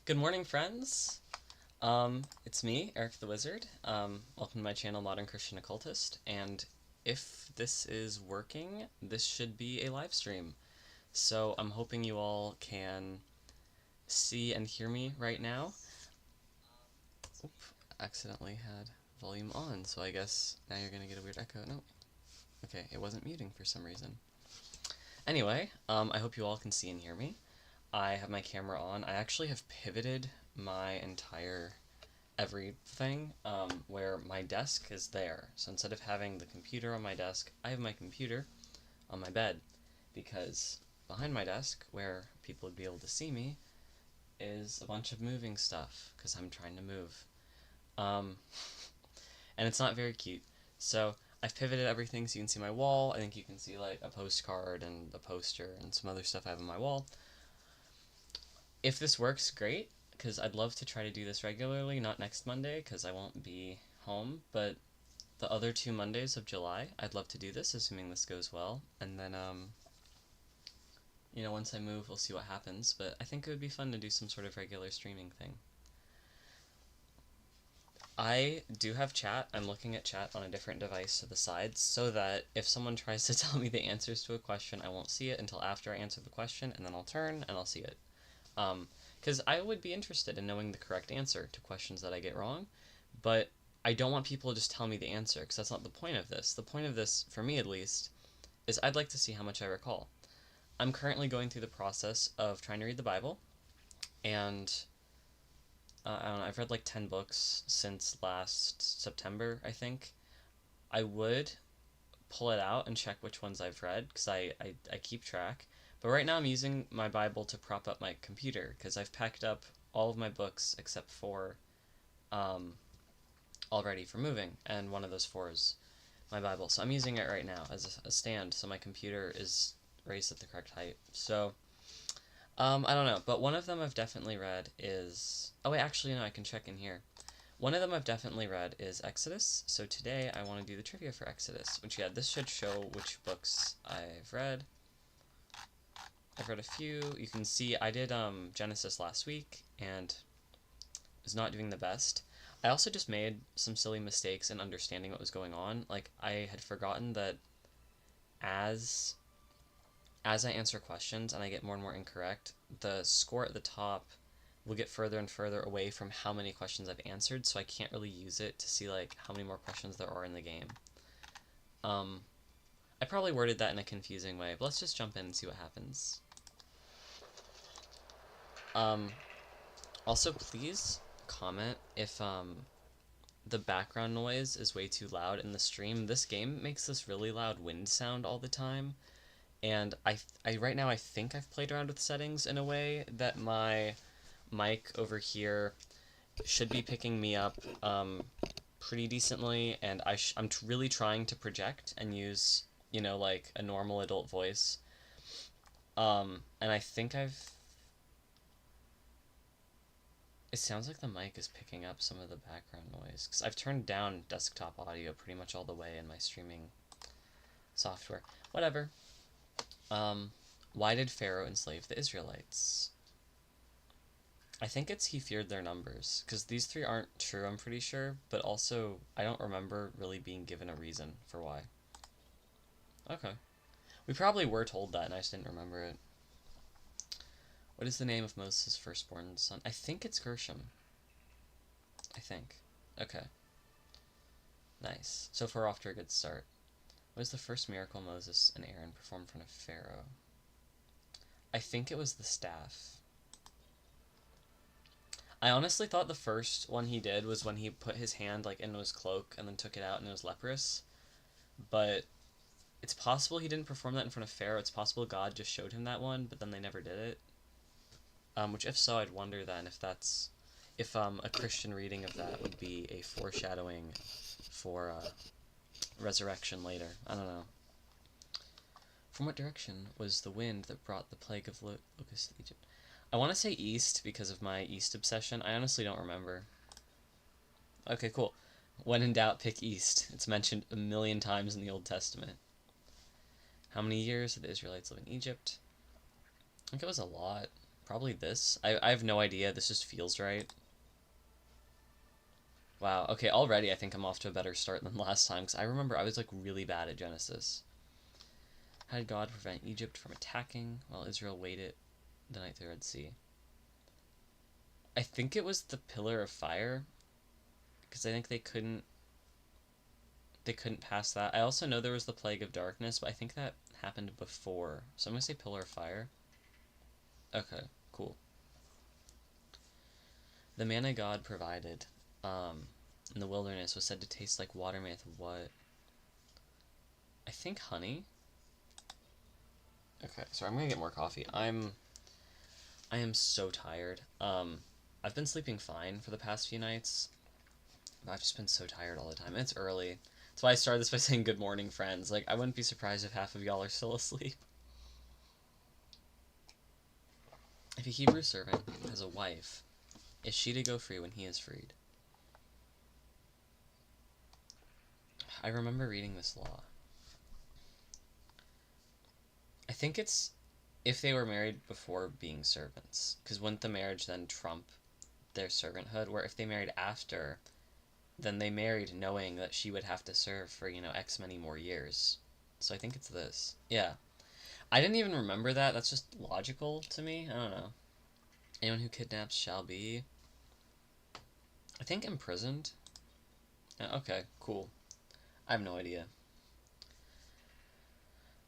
Good morning, friends. It's me, Eric the Wizard. Welcome to my channel, Modern Christian Occultist. And if this is working, this should be a live stream. So I'm hoping you all can see and hear me right now. Oop, accidentally had volume on, so I guess now you're gonna get a weird echo. No. Okay, it wasn't muting for some reason. Anyway, I hope you all can see and hear me. I have my camera on. I actually have pivoted my entire everything where my desk is there. So instead of having the computer on my desk, I have my computer on my bed, because behind my desk, where people would be able to see me, is a bunch of moving stuff, because I'm trying to move. And it's not very cute. So I've pivoted everything so you can see my wall. I think you can see like a postcard and a poster and some other stuff I have on my wall. If this works, great, because I'd love to try to do this regularly, not next Monday, because I won't be home, but the other 2 Mondays of July, I'd love to do this, assuming this goes well, and then, once I move, we'll see what happens, but I think it would be fun to do some sort of regular streaming thing. I do have chat. I'm looking at chat on a different device to the side, so that if someone tries to tell me the answers to a question, I won't see it until after I answer the question, and then I'll turn and I'll see it. Because I would be interested in knowing the correct answer to questions that I get wrong, but I don't want people to just tell me the answer, because that's not the point of this. The point of this, for me at least, is I'd like to see how much I recall. I'm currently going through the process of trying to read the Bible, and I don't know, I've read like 10 books since last September, I think. I would pull it out and check which ones I've read, because I keep track. But right now I'm using my Bible to prop up my computer, because I've packed up all of my books except 4 already for moving, and one of those 4 is my Bible. So I'm using it right now as a stand, so my computer is raised at the correct height. So, I don't know, but one of them I've definitely read is... Oh wait, actually no, I can check in here. One of them I've definitely read is Exodus, so today I want to do the trivia for Exodus, which, yeah, this should show which books I've read. I've read a few. You can see I did Genesis last week, and was not doing the best. I also just made some silly mistakes in understanding what was going on. Like, I had forgotten that as I answer questions and I get more and more incorrect, the score at the top will get further and further away from how many questions I've answered, so I can't really use it to see like how many more questions there are in the game. I probably worded that in a confusing way, but let's just jump in and see what happens. Also, please comment if the background noise is way too loud in the stream. This game makes this really loud wind sound all the time, and I right now I think I've played around with settings in a way that my mic over here should be picking me up pretty decently, and I'm really trying to project and use, like a normal adult voice. And I think it sounds like the mic is picking up some of the background noise, because I've turned down desktop audio pretty much all the way in my streaming software. Whatever. Why did Pharaoh enslave the Israelites? I think it's he feared their numbers, because these 3 aren't true, I'm pretty sure, but also I don't remember really being given a reason for why. Okay. We probably were told that, and I just didn't remember it. What is the name of Moses' firstborn son? I think it's Gershom. I think. Okay. Nice. So far off to a good start. What is the first miracle Moses and Aaron performed in front of Pharaoh? I think it was the staff. I honestly thought the first one he did was when he put his hand like into his cloak and then took it out and it was leprous. But it's possible he didn't perform that in front of Pharaoh. It's possible God just showed him that one, but then they never did it. Which, if so, I'd wonder then if that's... if a Christian reading of that would be a foreshadowing for resurrection later. I don't know. From what direction was the wind that brought the plague of locusts to Egypt? I want to say east because of my east obsession. I honestly don't remember. Okay, cool. When in doubt, pick east. It's mentioned a million times in the Old Testament. How many years did the Israelites live in Egypt? I think it was a lot. Probably this. I have no idea. This just feels right. Wow. Okay, already I think I'm off to a better start than last time, because I remember I was like really bad at Genesis. How did God prevent Egypt from attacking while Israel waited the night through the Red Sea? I think it was the pillar of fire, because I think they couldn't pass that. I also know there was the plague of darkness, but I think that happened before. So I'm gonna say pillar of fire. Okay, cool. The manna God provided in the wilderness was said to taste like water made with what? I think honey. Okay, so I'm gonna get more coffee. I am so tired. I've been sleeping fine for the past few nights, but I've just been so tired all the time. And it's early. That's why I started this by saying good morning, friends. Like, I wouldn't be surprised if half of y'all are still asleep. If a Hebrew servant has a wife, is she to go free when he is freed? I remember reading this law. I think it's if they were married before being servants, because wouldn't the marriage then trump their servanthood? Where if they married after, then they married knowing that she would have to serve for, X many more years. So I think it's this. Yeah. I didn't even remember that. That's just logical to me. I don't know. Anyone who kidnaps shall be, I think, imprisoned. Okay, cool. I have no idea.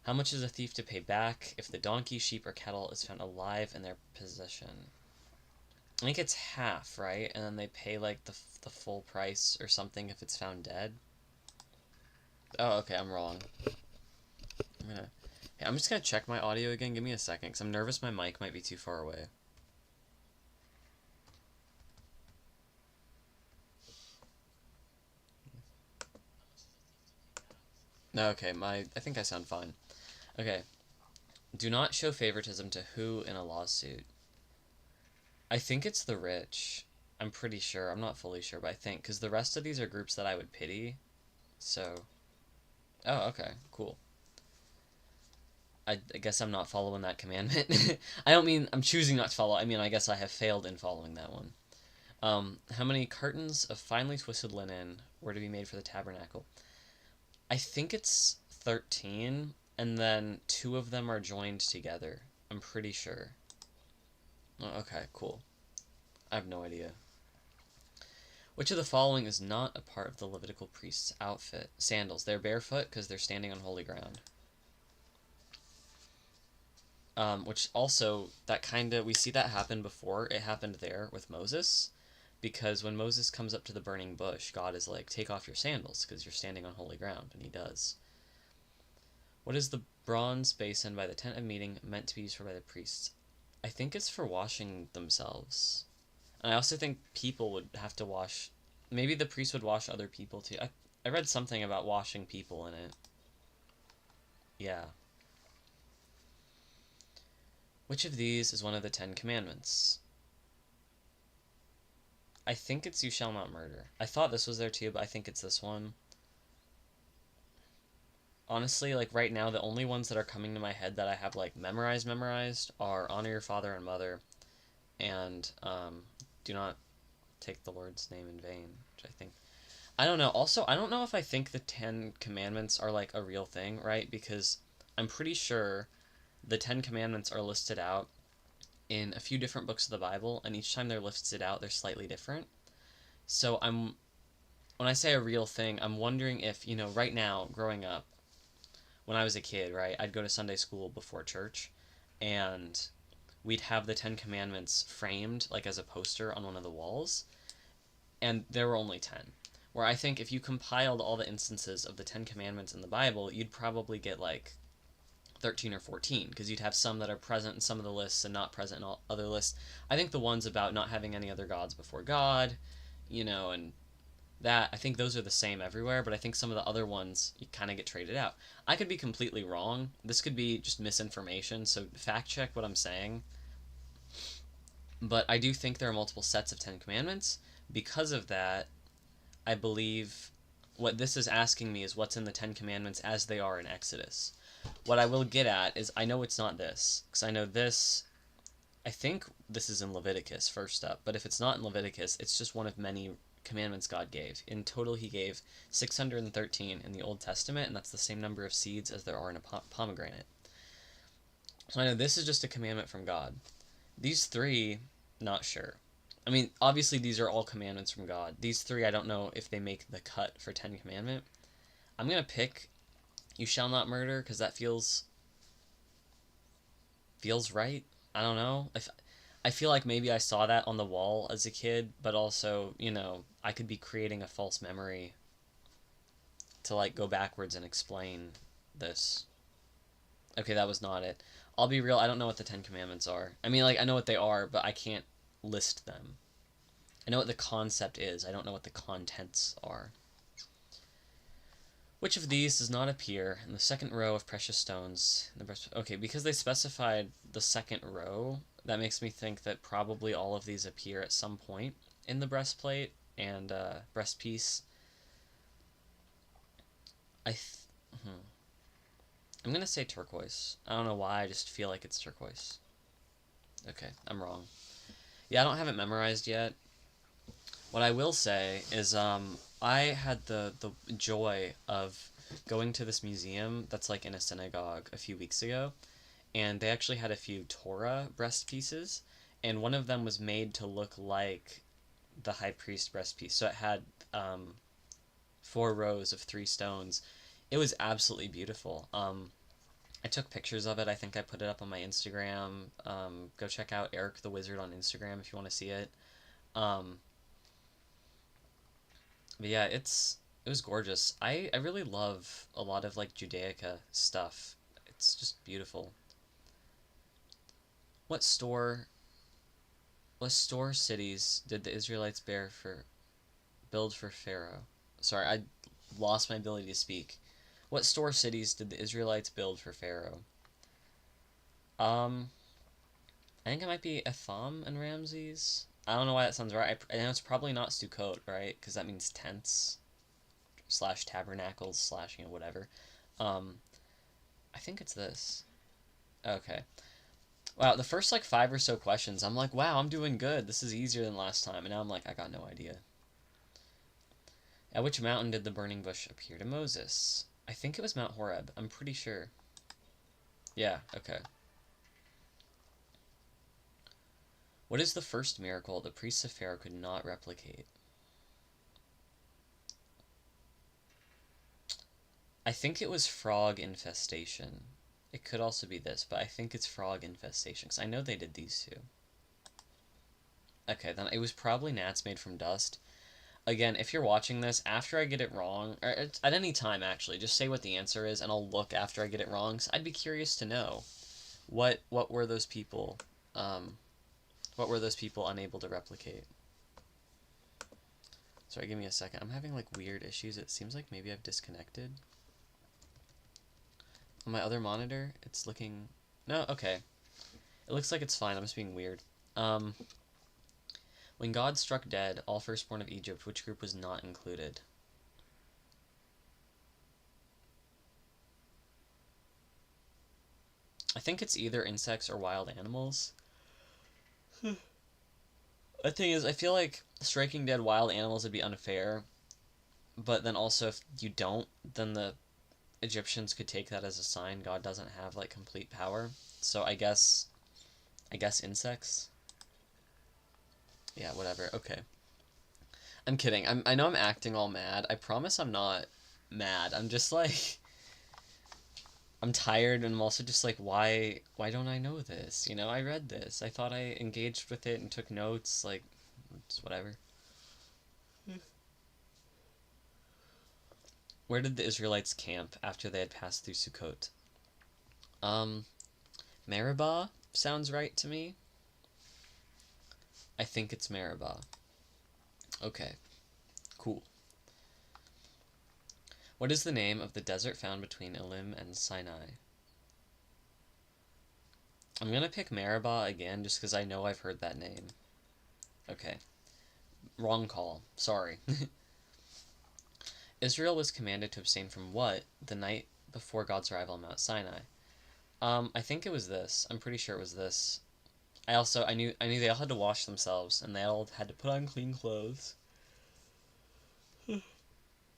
How much is a thief to pay back if the donkey, sheep, or cattle is found alive in their possession? I think it's half, right? And then they pay like the full price or something if it's found dead. Oh, okay, I'm wrong. I'm just gonna check my audio again. Give me a second, because I'm nervous my mic might be too far away. No, okay, I think I sound fine. Okay. Do not show favoritism to who in a lawsuit? I think it's the rich. I'm pretty sure. I'm not fully sure, but I think, because the rest of these are groups that I would pity. So. Oh, okay, cool. I guess I'm not following that commandment. I don't mean I'm choosing not to follow. I mean, I guess I have failed in following that one. How many cartons of finely twisted linen were to be made for the tabernacle? I think it's 13, and then 2 of them are joined together. I'm pretty sure. Oh, okay, cool. I have no idea. Which of the following is not a part of the Levitical priest's outfit? Sandals. They're barefoot because they're standing on holy ground. Which also, we see that happen before. It happened there with Moses. Because when Moses comes up to the burning bush, God is like, take off your sandals because you're standing on holy ground. And he does. What is the bronze basin by the tent of meeting meant to be used for by the priests? I think it's for washing themselves. And I also think people would have to wash. Maybe the priest would wash other people too. I read something about washing people in it. Yeah. Which of these is one of the 10 Commandments? I think it's you shall not murder. I thought this was there too, but I think it's this one. Honestly, like right now, the only ones that are coming to my head that I have like memorized are honor your father and mother, and do not take the Lord's name in vain, which I think. I don't know. Also, I don't know if I think the 10 Commandments are like a real thing, right? Because I'm pretty sure the 10 Commandments are listed out in a few different books of the Bible, and each time they're listed out, they're slightly different. So when I say a real thing, I'm wondering if, right now, growing up, when I was a kid, right, I'd go to Sunday school before church, and we'd have the 10 Commandments framed, like, as a poster on one of the walls, and there were only 10. Where I think if you compiled all the instances of the 10 Commandments in the Bible, you'd probably get, like, 13 or 14, because you'd have some that are present in some of the lists and not present in all other lists. I think the ones about not having any other gods before God, and that, I think those are the same everywhere, but I think some of the other ones, you kind of get traded out. I could be completely wrong. This could be just misinformation, so fact check what I'm saying. But I do think there are multiple sets of 10 Commandments. Because of that, I believe what this is asking me is what's in the 10 Commandments as they are in Exodus. What I will get at is I know it's not this, because I know this, I think this is in Leviticus first up, but if it's not in Leviticus, it's just one of many commandments God gave. In total, he gave 613 in the Old Testament, and that's the same number of seeds as there are in a pomegranate. So I know this is just a commandment from God. These three, not sure. I mean, obviously these are all commandments from God. These three, I don't know if they make the cut for 10 Commandment. I'm going to pick you shall not murder, because that feels right. I don't know. I feel like maybe I saw that on the wall as a kid, but also, I could be creating a false memory to, like, go backwards and explain this. Okay, that was not it. I'll be real, I don't know what the 10 Commandments are. I mean, like, I know what they are, but I can't list them. I know what the concept is. I don't know what the contents are. Which of these does not appear in the second row of precious stones in the breastplate? Okay, because they specified the second row, that makes me think that probably all of these appear at some point in the breastplate and breastpiece. I'm going to say turquoise. I don't know why, I just feel like it's turquoise. Okay, I'm wrong. Yeah, I don't have it memorized yet. What I will say is I had the joy of going to this museum that's like in a synagogue a few weeks ago, and they actually had a few Torah breast pieces, and one of them was made to look like the high priest breast piece. So it had 4 rows of 3 stones. It was absolutely beautiful. I took pictures of it. I think I put it up on my Instagram. Go check out Eric the Wizard on Instagram if you want to see it. But yeah, it was gorgeous. I really love a lot of like Judaica stuff. It's just beautiful. What store cities did the Israelites build for Pharaoh? Sorry, I lost my ability to speak. What store cities did the Israelites build for Pharaoh? I think it might be Etham and Ramses. I don't know why that sounds right. I know it's probably not Sukkot, right? Because that means tents / tabernacles / whatever. I think it's this. Okay. Wow, the first like 5 or so questions, I'm like, wow, I'm doing good. This is easier than last time. And now I'm like, I got no idea. At which mountain did the burning bush appear to Moses? I think it was Mount Horeb. I'm pretty sure. Yeah, okay. What is the first miracle the priests of Pharaoh could not replicate? I think it was frog infestation. It could also be this, but I think it's frog infestation, because I know they did these two. Okay, then it was probably gnats made from dust. Again, if you're watching this, after I get it wrong, or at any time actually, just say what the answer is, and I'll look after I get it wrong, because I'd be curious to know what were those people, unable to replicate? Sorry, give me a second. I'm having like weird issues. It seems like maybe I've disconnected. On my other monitor, it's looking... No, okay. It looks like it's fine. I'm just being weird. When God struck dead all firstborn of Egypt, which group was not included? I think it's either insects or wild animals. The thing is, I feel like striking dead wild animals would be unfair, but then also if you don't, then the Egyptians could take that as a sign God doesn't have like complete power. So I guess insects. Yeah, whatever. Okay. I'm kidding. I know I'm acting all mad. I promise I'm not mad. I'm just like I'm tired, and I'm also just like, why don't I know this? I read this. I thought I engaged with it and took notes, like it's whatever. Where did the Israelites camp after they had passed through Sukkot? Meribah sounds right to me. I think it's Meribah. Okay, cool. What is the name of the desert found between Elim and Sinai? I'm gonna pick Meribah again just because I know I've heard that name. Okay. Wrong call. Sorry. Israel was commanded to abstain from what the night before God's arrival on Mount Sinai? I think it was this. I'm pretty sure it was this. I knew they all had to wash themselves, and they all had to put on clean clothes.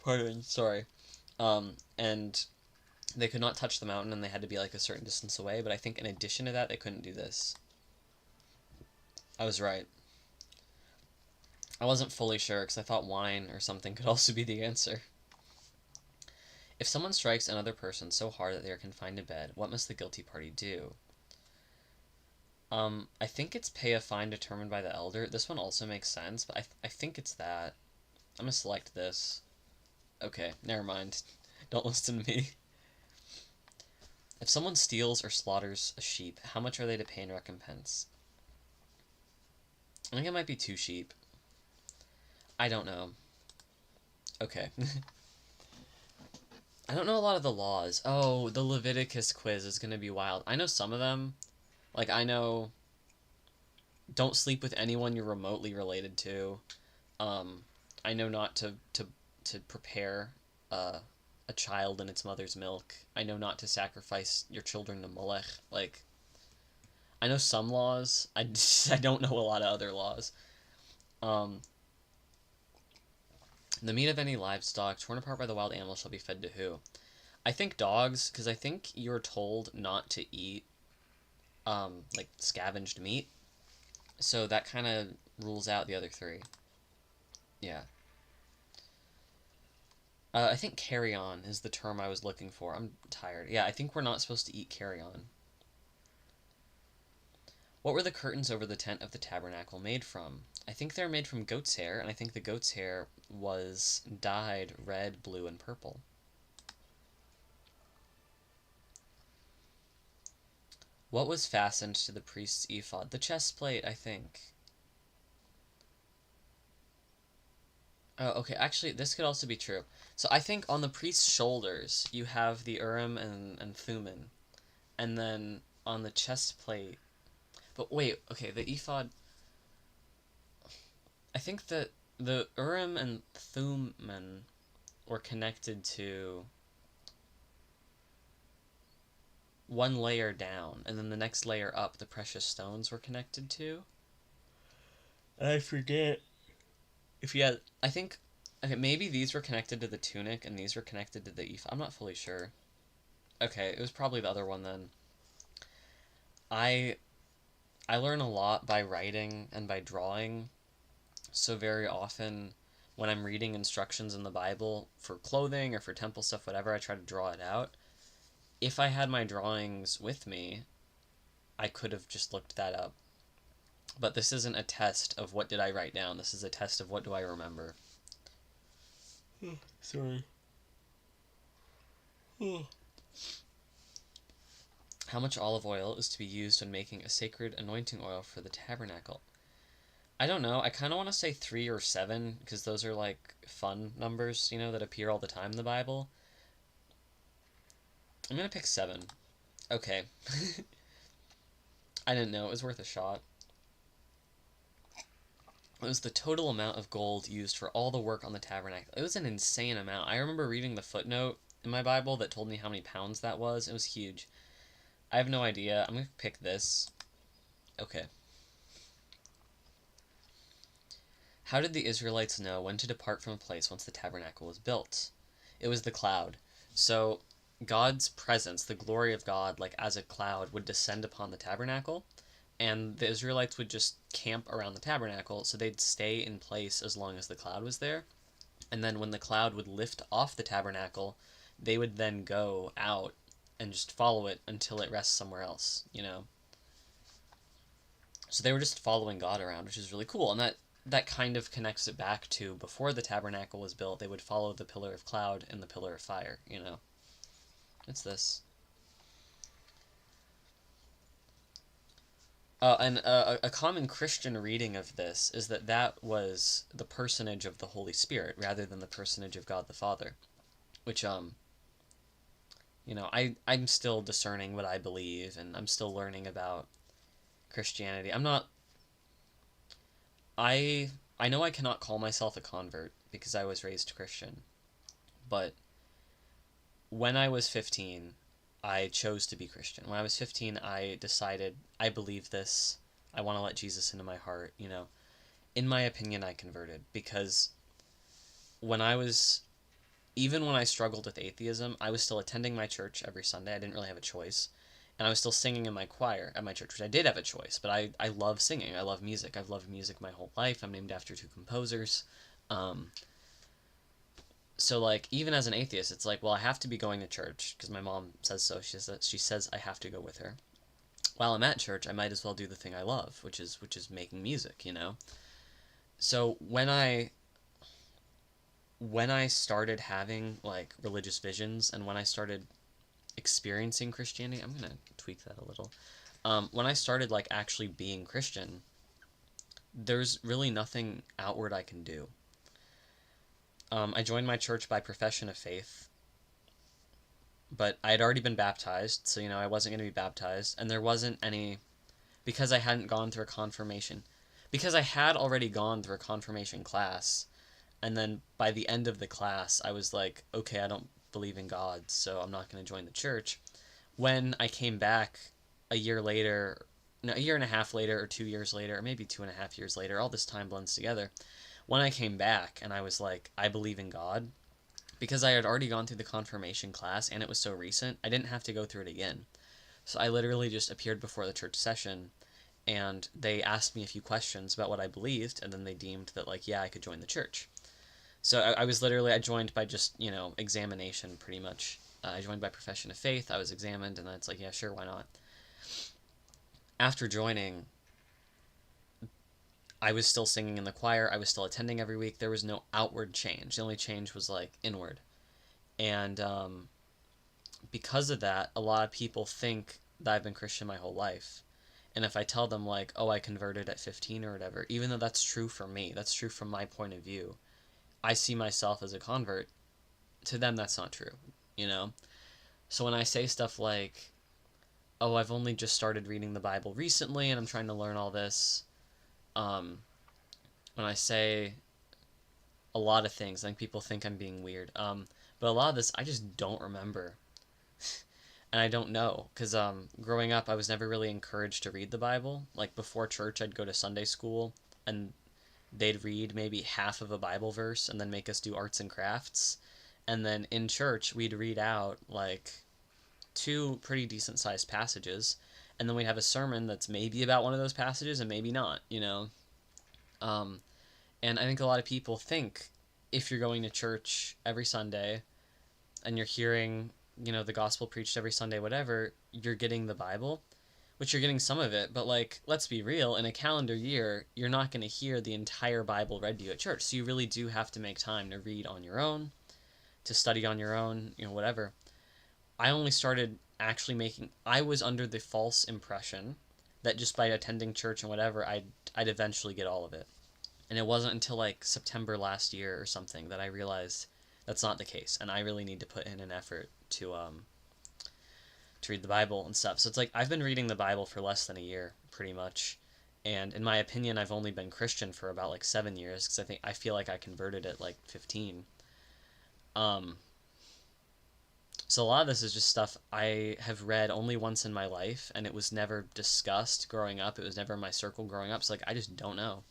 Pardon, sorry. And they could not touch the mountain, and they had to be like a certain distance away. But I think in addition to that, they couldn't do this. I was right. I wasn't fully sure because I thought wine or something could also be the answer. If someone strikes another person so hard that they are confined to bed, what must the guilty party do? I think it's pay a fine determined by the elder. This one also makes sense, but I think it's that. I'm gonna select this. Okay, never mind. Don't listen to me. If someone steals or slaughters a sheep, how much are they to pay in recompense? I think it might be 2 sheep. I don't know. Okay. I don't know a lot of the laws. Oh, the Leviticus quiz is gonna be wild. I know some of them. Like, I know don't sleep with anyone you're remotely related to. Um, I know not to prepare a child in its mother's milk. I know not to sacrifice your children to Molech. Like, I know some laws. I don't know a lot of other laws. Um, the meat of any livestock torn apart by the wild animal shall be fed to who? I think dogs, because I think you're told not to eat like scavenged meat. So that kind of rules out the other 3. Yeah. I think carrion is the term I was looking for. I'm tired. Yeah, I think we're not supposed to eat carrion. What were the curtains over the tent of the tabernacle made from? I think they're made from goat's hair, and I think the goat's hair was dyed red, blue, and purple. What was fastened to the priest's ephod? The chest plate, I think. Oh, okay. Actually, this could also be true. So I think on the priest's shoulders, you have the Urim and Thummim. And then on the chest plate... But wait, okay, the ephod... I think that the Urim and Thummim were connected to one layer down, and then the next layer up, the precious stones were connected to. I forget. If you had... I think... Okay, maybe these were connected to the tunic, and these were connected to the ephod. I'm not fully sure. Okay, it was probably the other one then. I I learn a lot by writing and by drawing, so very often when I'm reading instructions in the Bible for clothing or for temple stuff, whatever, I try to draw it out. If I had my drawings with me, I could have just looked that up. But this isn't a test of what did I write down. This is a test of what do I remember. Sorry. How much olive oil is to be used when making a sacred anointing oil for the tabernacle? I don't know. I kind of want to say 3 or 7 because those are like fun numbers, that appear all the time in the Bible. I'm going to pick 7. Okay. I didn't know. It was worth a shot. It was the total amount of gold used for all the work on the tabernacle. It was an insane amount. I remember reading the footnote in my Bible that told me how many pounds that was. It was huge. I have no idea. I'm going to pick this. Okay. How did the Israelites know when to depart from a place once the tabernacle was built? It was the cloud. So God's presence, the glory of God, like as a cloud, would descend upon the tabernacle, and the Israelites would just camp around the tabernacle, so they'd stay in place as long as the cloud was there. And then when the cloud would lift off the tabernacle, they would then go out and just follow it until it rests somewhere else. So they were just following God around, which is really cool. And that kind of connects it back to before the tabernacle was built, they would follow the pillar of cloud and the pillar of fire. It's this. And a common Christian reading of this is that was the personage of the Holy Spirit rather than the personage of God the Father, which I'm still discerning what I believe, and I'm still learning about Christianity. I know I cannot call myself a convert because I was raised Christian, but when I was 15, I chose to be Christian. When I was 15, I decided I believe this. I want to let Jesus into my heart, you know. In my opinion, I converted because when I was, even when I struggled with atheism, I was still attending my church every Sunday. I didn't really have a choice. And I was still singing in my choir at my church, which I did have a choice, but I love singing. I love music. I've loved music my whole life. I'm named after two composers. Um, so like even as an atheist, it's like, well, I have to be going to church because my mom says so. She says I have to go with her. While I'm at church, I might as well do the thing I love, which is making music, you know. So when I started having like religious visions and when I started experiencing Christianity, I'm gonna tweak that a little. When I started like actually being Christian, there's really nothing outward I can do. I joined my church by profession of faith, but I had already been baptized, so you know I wasn't going to be baptized, and there wasn't any because I hadn't gone through a confirmation. Because I had already gone through a confirmation class, and then by the end of the class, I was like, okay, I don't believe in God, so I'm not going to join the church. When I came back a year later, no, a year and a half later, or 2 years later, or maybe 2.5 years later, all this time blends together. When I came back and I was like, I believe in God, because I had already gone through the confirmation class and it was so recent, I didn't have to go through it again. So I literally just appeared before the church session and they asked me a few questions about what I believed, and then they deemed that, like, yeah, I could join the church. So I was literally, I joined by just, you know, examination pretty much. I joined by profession of faith, I was examined, and then it's like, yeah, sure, why not? After joining, I was still singing in the choir, I was still attending every week. There was no outward change. The only change was, like, inward. And because of that, a lot of people think that I've been Christian my whole life. And if I tell them, like, oh, I converted at 15 or whatever, even though that's true for me, that's true from my point of view, I see myself as a convert, to them that's not true, you know? So when I say stuff like, oh, I've only just started reading the Bible recently and I'm trying to learn all this, um, when I say a lot of things, I think people think I'm being weird. But a lot of this I just don't remember. And I don't know, because growing up, I was never really encouraged to read the Bible. Like, before church, I'd go to Sunday school, and they'd read maybe half of a Bible verse and then make us do arts and crafts. And then in church, we'd read out, like, two pretty decent-sized passages, and then we'd have a sermon that's maybe about one of those passages and maybe not, you know? Um, and I think a lot of people think if you're going to church every Sunday and you're hearing, you know, the gospel preached every Sunday, whatever, you're getting the Bible, which you're getting some of it, but like, let's be real, in a calendar year, you're not going to hear the entire Bible read to you at church. So you really do have to make time to read on your own, to study on your own, you know, whatever. I only started actually I was under the false impression that just by attending church and whatever, I'd eventually get all of it. And it wasn't until like September last year or something that I realized that's not the case, and I really need to put in an effort to read the Bible and stuff. So it's like I've been reading the Bible for less than a year, pretty much. And in my opinion, I've only been Christian for about like 7 years because I feel like I converted at like 15. Um, so a lot of this is just stuff I have read only once in my life, and it was never discussed growing up. It was never in my circle growing up. So like I just don't know.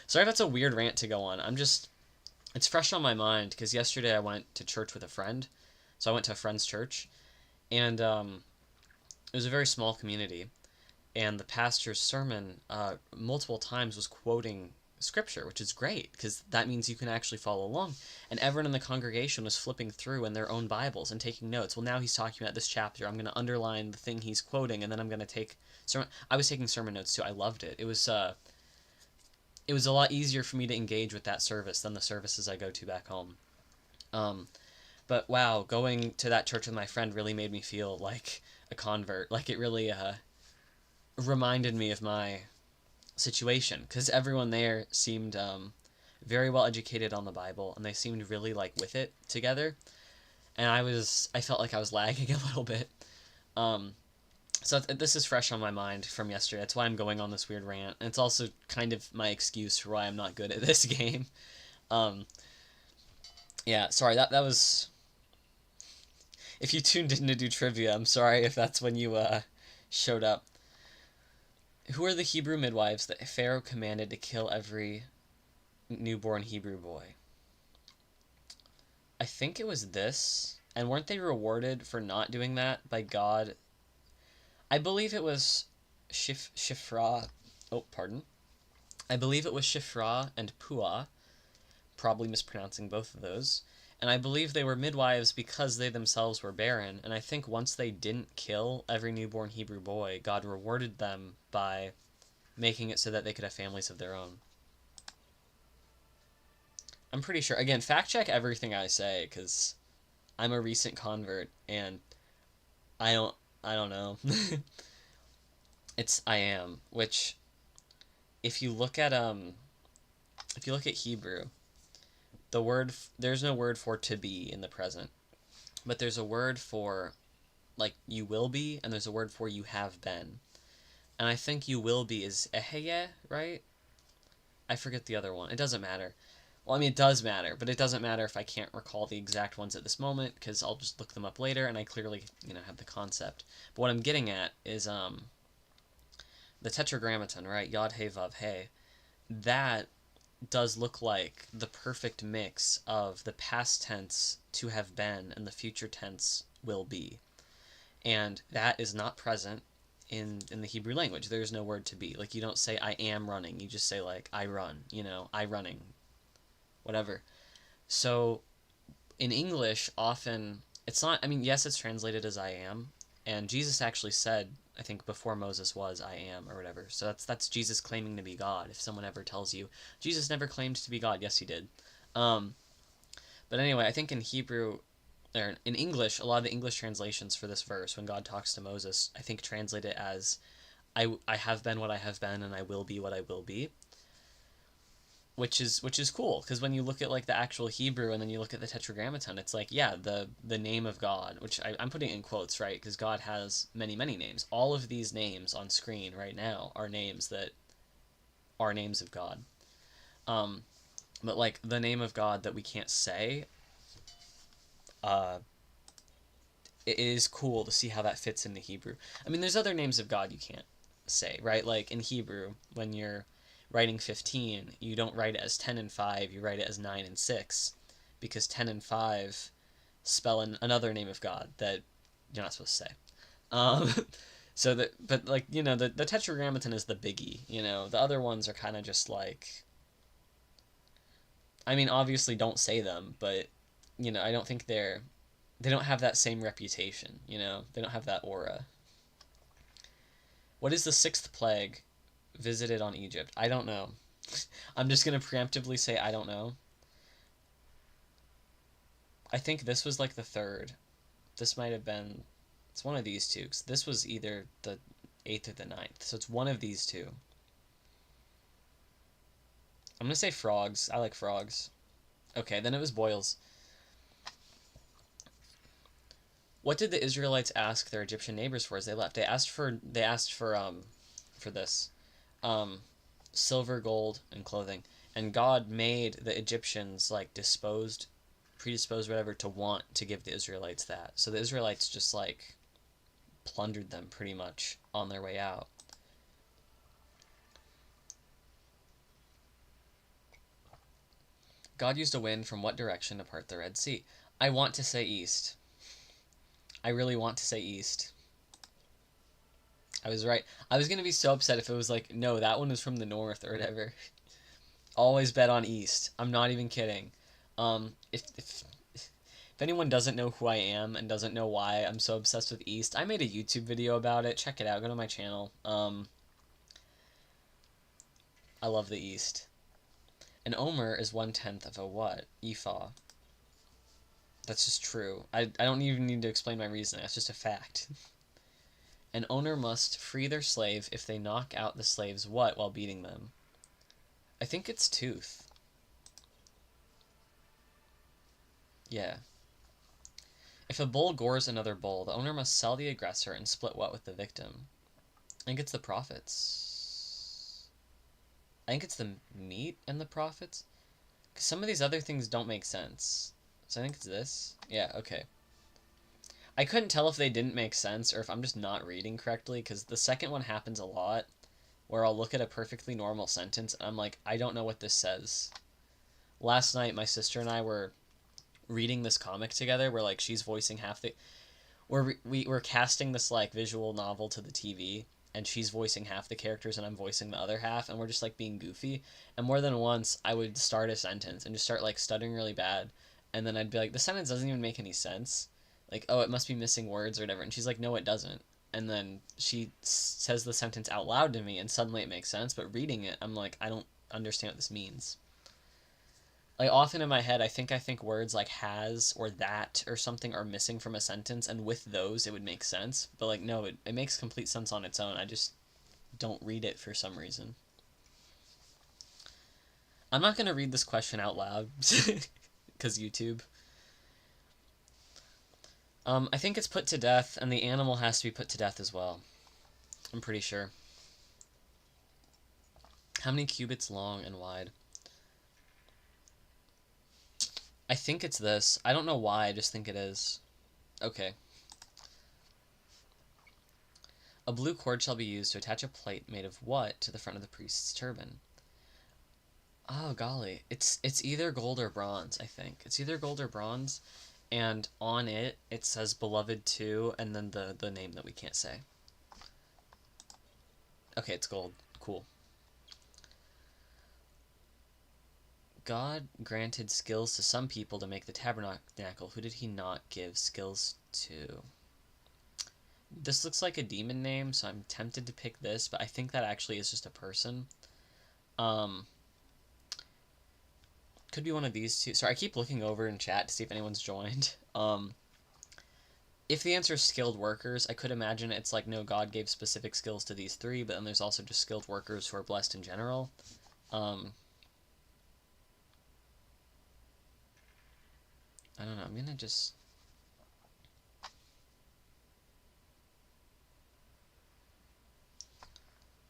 Sorry if that's a weird rant to go on. It's fresh on my mind because yesterday I went to church with a friend. So I went to a friend's church, and it was a very small community, and the pastor's sermon multiple times was quoting scripture, which is great because that means you can actually follow along. And everyone in the congregation was flipping through in their own Bibles and taking notes. Well, now he's talking about this chapter. I'm going to underline the thing he's quoting, and then I'm going to take sermon. I was taking sermon notes too. I loved it. It was a lot easier for me to engage with that service than the services I go to back home. Um, but wow, going to that church with my friend really made me feel like a convert. Like it really reminded me of my situation because everyone there seemed very well educated on the Bible, and they seemed really like with it together. And I felt like I was lagging a little bit. Um, so this is fresh on my mind from yesterday. That's why I'm going on this weird rant. And it's also kind of my excuse for why I'm not good at this game. Um, yeah, sorry, that was... If you tuned in to do trivia, I'm sorry if that's when you showed up. Who are the Hebrew midwives that Pharaoh commanded to kill every newborn Hebrew boy? I think it was this. And weren't they rewarded for not doing that by God? I believe it was Shifra. Oh, pardon. I believe it was Shifra and Puah, probably mispronouncing both of those. And I believe they were midwives because they themselves were barren. And I think once they didn't kill every newborn Hebrew boy, God rewarded them by making it so that they could have families of their own. I'm pretty sure. Again, fact check everything I say, because I'm a recent convert and I don't I don't know. I am, which if you look at Hebrew, there's no word for to be in the present, but there's a word for like you will be, and there's a word for you have been. And I think you will be is eheye, right? I forget the other one. It doesn't matter. Well, I mean, it does matter, but it doesn't matter if I can't recall the exact ones at this moment, because I'll just look them up later, and I clearly, have the concept. But what I'm getting at is the Tetragrammaton, right? Yod He Vav He. That does look like the perfect mix of the past tense to have been and the future tense will be. And that is not present in the Hebrew language. There's no word to be. Like, you don't say I am running. You just say, like, I run, I running, whatever. So in English, often it's not, I mean, yes, it's translated as I am. And Jesus actually said, I think before Moses was, I am, or whatever. So that's Jesus claiming to be God. If someone ever tells you, Jesus never claimed to be God. Yes, he did. But anyway, I think in Hebrew, or in English, a lot of the English translations for this verse, when God talks to Moses, I think translate it as, I have been what I have been, and I will be what I will be. Which is cool, because when you look at like the actual Hebrew and then you look at the Tetragrammaton, it's like, yeah, the name of God, which I'm putting in quotes, right? Because God has many, many names. All of these names on screen right now are names that are names of God. But like the name of God that we can't say, it is cool to see how that fits into Hebrew. I mean, there's other names of God you can't say, right? Like in Hebrew, when you're writing 15, you don't write it as 10 and 5, you write it as 9 and 6, because 10 and 5 spell another name of God that you're not supposed to say. Um, but like, the Tetragrammaton is the biggie, the other ones are kind of just like, I mean, obviously don't say them, but, I don't think they don't have that same reputation, they don't have that aura. What is the sixth plague visited on Egypt? I don't know. I'm just going to preemptively say I don't know. I think this was like the third. This might have been... It's one of these two. 'Cause this was either the 8th or the 9th. So it's one of these two. I'm going to say frogs. I like frogs. Okay, then it was boils. What did the Israelites ask their Egyptian neighbors for as they left? They asked for this. Silver, gold, and clothing. And God made the Egyptians like predisposed, whatever, to want to give the Israelites that. So the Israelites just like plundered them pretty much on their way out. God used a wind from what direction to part the Red Sea? I want to say east. I really want to say east. I was right. I was going to be so upset if it was like, no, that one was from the north or whatever. Always bet on east. I'm not even kidding. If anyone doesn't know who I am and doesn't know why I'm so obsessed with east, I made a YouTube video about it. Check it out. Go to my channel. I love the east. An omer is 1/10 of a what? Ephah. That's just true. I don't even need to explain my reasoning. That's just a fact. An owner must free their slave if they knock out the slave's what while beating them? I think it's tooth. Yeah. If a bull gores another bull, the owner must sell the aggressor and split what with the victim? I think it's the profits. I think it's the meat and the profits. Because some of these other things don't make sense. So I think it's this. Yeah, okay. I couldn't tell if they didn't make sense or if I'm just not reading correctly, because the second one happens a lot. where I'll look at a perfectly normal sentence and I'm like, I don't know what this says. Last night, my sister and I were reading this comic together where, like, she's voicing half the... We're casting this, like, visual novel to the TV, and she's voicing half the characters and I'm voicing the other half, and we're just, like, being goofy. And more than once, I would start a sentence and just start, like, stuttering really bad, and then I'd be like, the sentence doesn't even make any sense. Like, oh, it must be missing words or whatever. And she's like, no, it doesn't. And then she says the sentence out loud to me, and suddenly it makes sense. But reading it, I'm like, I don't understand what this means. Like, often in my head, I think words like has or that or something are missing from a sentence, and with those, it would make sense. But, like, no, it makes complete sense on its own. I just don't read it for some reason. I'm not going to read this question out loud, because YouTube. I think it's put to death, and the animal has to be put to death as well. I'm pretty sure. How many cubits long and wide? I think it's this. I don't know why, I just think it is. Okay. A blue cord shall be used to attach a plate made of what to the front of the priest's turban? Oh, golly. It's either gold or bronze, I think. It's either gold or bronze, and on it, it says Beloved 2, and then the name that we can't say. Okay, it's gold. Cool. God granted skills to some people to make the tabernacle. Who did he not give skills to? This looks like a demon name, so I'm tempted to pick this, but I think that actually is just a person. Could be one of these two. Sorry, I keep looking over in chat to see if anyone's joined. If the answer is skilled workers, I could imagine it's like, no, God gave specific skills to these three, but then there's also just skilled workers who are blessed in general. I don't know, I'm gonna just...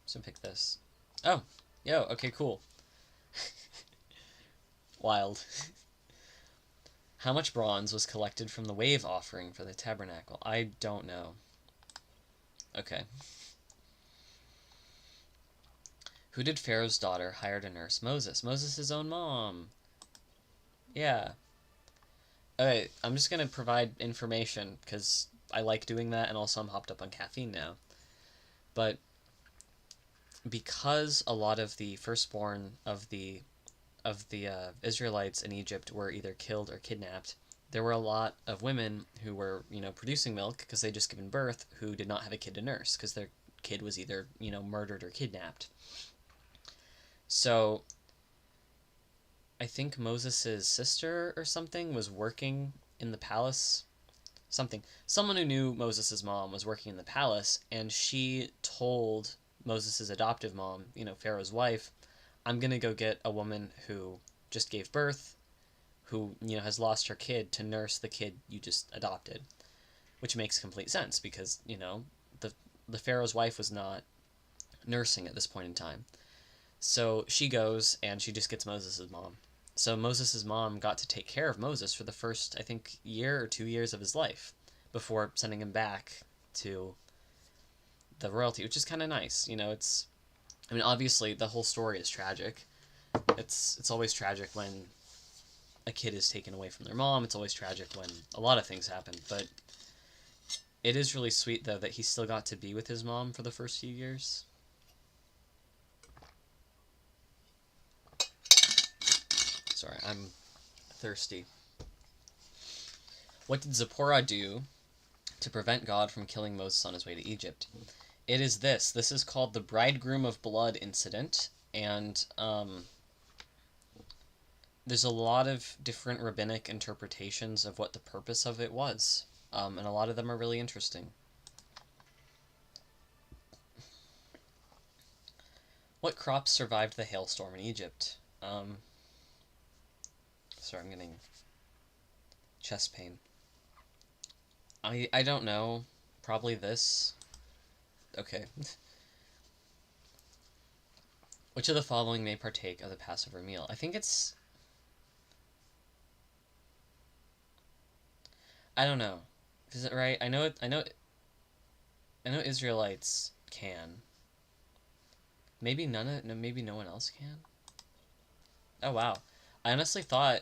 So pick this. Oh, yo, okay, cool. Wild. How much bronze was collected from the wave offering for the tabernacle? I don't know. Okay. Who did Pharaoh's daughter hire to nurse Moses? Moses' own mom. Yeah. Okay, I'm just gonna provide information, because I like doing that, and also I'm hopped up on caffeine now. But because a lot of the firstborn of the Israelites in Egypt were either killed or kidnapped, there were a lot of women who were, producing milk because they'd just given birth, who did not have a kid to nurse because their kid was either, murdered or kidnapped. So I think Moses' sister or something was working in the palace. Someone who knew Moses' mom was working in the palace, and she told Moses' adoptive mom, Pharaoh's wife, I'm going to go get a woman who just gave birth, who, has lost her kid, to nurse the kid you just adopted. Which makes complete sense because, the Pharaoh's wife was not nursing at this point in time. So she goes and she just gets Moses' mom. So Moses' mom got to take care of Moses for the first, I think, year or 2 years of his life before sending him back to the royalty, which is kind of nice. Obviously the whole story is tragic. It's always tragic when a kid is taken away from their mom. It's always tragic when a lot of things happen, but it is really sweet, though, that he still got to be with his mom for the first few years. Sorry, I'm thirsty. What did Zipporah do to prevent God from killing Moses on his way to Egypt? It is this. This is called the Bridegroom of Blood incident, and there's a lot of different rabbinic interpretations of what the purpose of it was, and a lot of them are really interesting. What crops survived the hailstorm in Egypt? Sorry, I'm getting chest pain. I don't know. Probably this. Okay. Which of the following may partake of the Passover meal? I think it's... I don't know. Is it right? I know Israelites can. Maybe maybe no one else can? Oh, wow. I honestly thought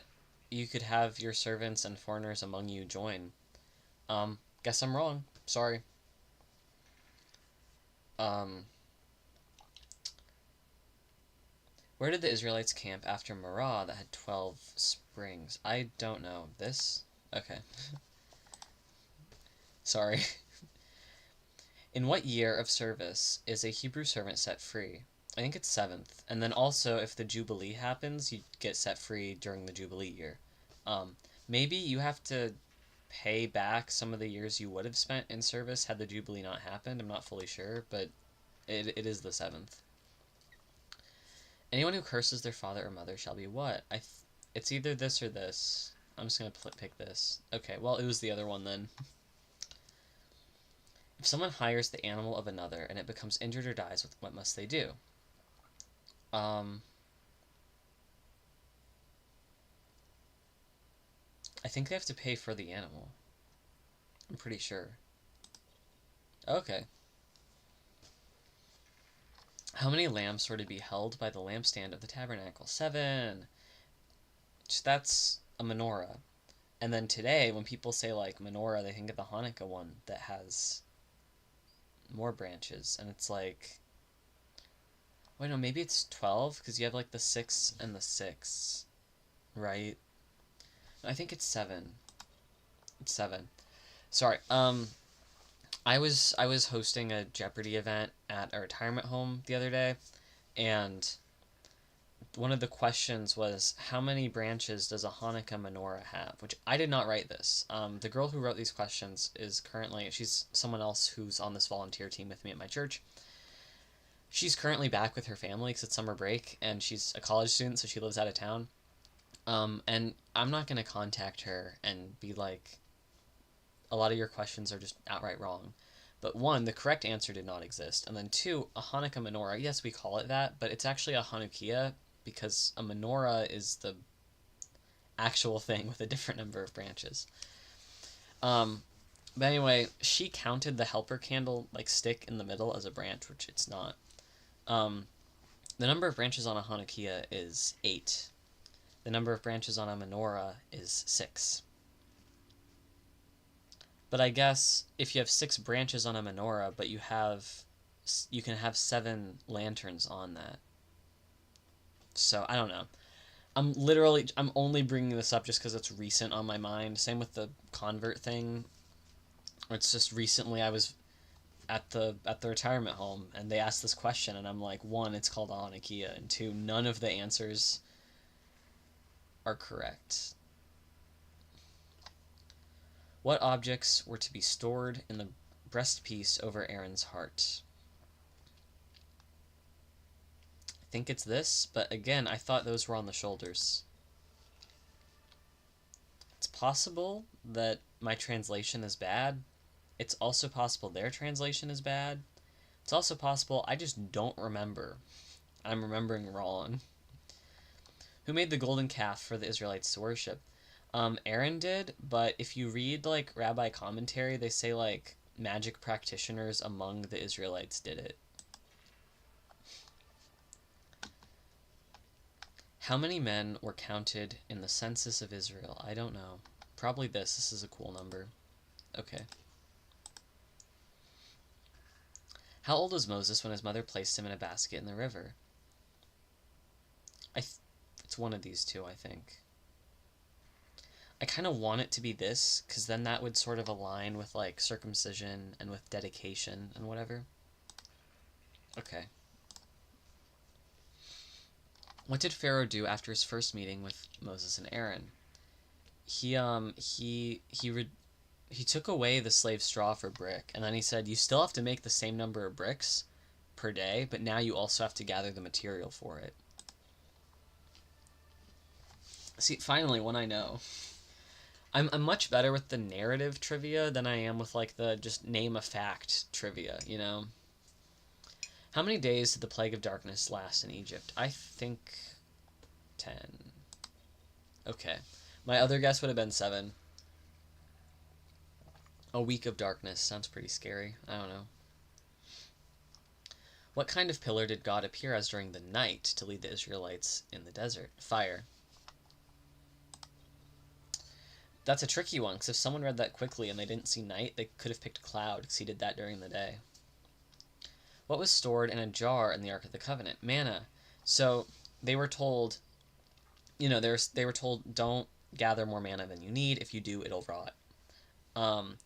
you could have your servants and foreigners among you join. Guess I'm wrong. Sorry. Um, where did the Israelites camp after Marah that had 12 springs? I don't know. This? Okay. Sorry. In what year of service is a Hebrew servant set free? I think it's seventh. And then also, if the Jubilee happens, you get set free during the Jubilee year. Um, maybe you have to pay back some of the years you would have spent in service had the Jubilee not happened. I'm not fully sure, but it is the seventh. Anyone who curses their father or mother shall be what? It's either this or this. I'm just going to pick this. Okay, well, it was the other one then. If someone hires the animal of another and it becomes injured or dies, what must they do? I think they have to pay for the animal. I'm pretty sure. Okay. How many lamps were to be held by the lampstand of the tabernacle? 7. That's a menorah. And then today, when people say like menorah, they think of the Hanukkah one that has more branches. And it's like, wait, no, maybe it's 12 because you have like the 6 and the 6, right? I think it's 7. It's 7. Sorry. I was hosting a Jeopardy event at a retirement home the other day, and one of the questions was, how many branches does a Hanukkah menorah have? Which I did not write this. The girl who wrote these questions is she's someone else who's on this volunteer team with me at my church. She's currently back with her family because it's summer break, and she's a college student, so she lives out of town. And I'm not going to contact her and be like, a lot of your questions are just outright wrong. But one, the correct answer did not exist. And then two, a Hanukkah menorah, yes, we call it that, but it's actually a Hanukkah because a menorah is the actual thing with a different number of branches. But anyway, she counted the helper candle like stick in the middle as a branch, which it's not. The number of branches on a Hanukkah is 8. The number of branches on a menorah is 6. But I guess if you have 6 branches on a menorah, but you can have 7 lanterns on that. So I don't know. I'm only bringing this up just because it's recent on my mind. Same with the convert thing. It's just recently I was at the retirement home and they asked this question and I'm like, 1, it's called Anakia, and 2, none of the answers are correct. What objects were to be stored in the breastpiece over Aaron's heart? I think it's this, but again, I thought those were on the shoulders. It's possible that my translation is bad. It's also possible their translation is bad. It's also possible I just don't remember. I'm remembering wrong. Who made the golden calf for the Israelites to worship? Aaron did, but if you read like rabbi commentary, they say like magic practitioners among the Israelites did it. How many men were counted in the census of Israel? I don't know. Probably this. This is a cool number. Okay. How old was Moses when his mother placed him in a basket in the river? It's one of these two, I think. I kind of want it to be this, because then that would sort of align with, like, circumcision and with dedication and whatever. Okay. What did Pharaoh do after his first meeting with Moses and Aaron? He took away the slave straw for brick, and then he said, you still have to make the same number of bricks per day, but now you also have to gather the material for it. See, finally, one I know. I'm much better with the narrative trivia than I am with, like, the just name a fact trivia, you know? How many days did the Plague of Darkness last in Egypt? I think 10. Okay. My other guess would have been 7. A week of darkness sounds pretty scary. I don't know. What kind of pillar did God appear as during the night to lead the Israelites in the desert? Fire. That's a tricky one, because if someone read that quickly and they didn't see night, they could have picked cloud, because he did that during the day. What was stored in a jar in the Ark of the Covenant? Manna. So they were told, they were told, don't gather more manna than you need. If you do, it'll rot. And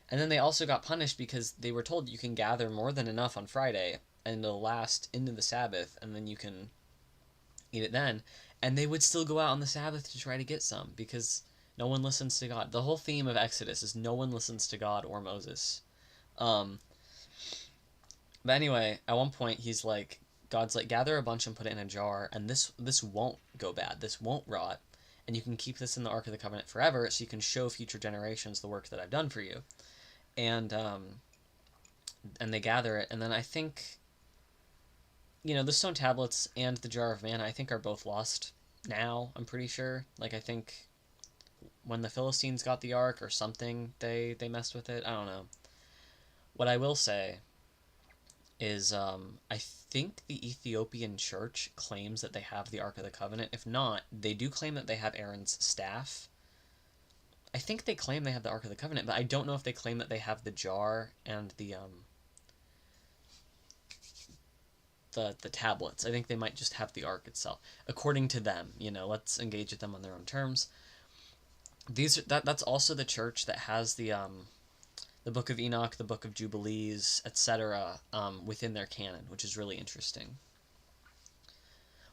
then they also got punished because they were told you can gather more than enough on Friday and it'll last into the Sabbath, and then you can eat it then. And they would still go out on the Sabbath to try to get some because no one listens to God. The whole theme of Exodus is no one listens to God or Moses. But anyway, at one point God's like, gather a bunch and put it in a jar, and this won't go bad. This won't rot, and you can keep this in the Ark of the Covenant forever, so you can show future generations the work that I've done for you. And they gather it, and then I think, the stone tablets and the jar of manna, I think, are both lost now. I'm pretty sure. Like, I think when the Philistines got the ark or something, they messed with it. I don't know. What I will say is, I think the Ethiopian church claims that they have the Ark of the Covenant. If not, they do claim that they have Aaron's staff. I think they claim they have the Ark of the Covenant, but I don't know if they claim that they have the jar and the tablets. I think they might just have the Ark itself, according to them. Let's engage with them on their own terms. That's also the church that has the Book of Enoch, the Book of Jubilees, etc., within their canon, which is really interesting.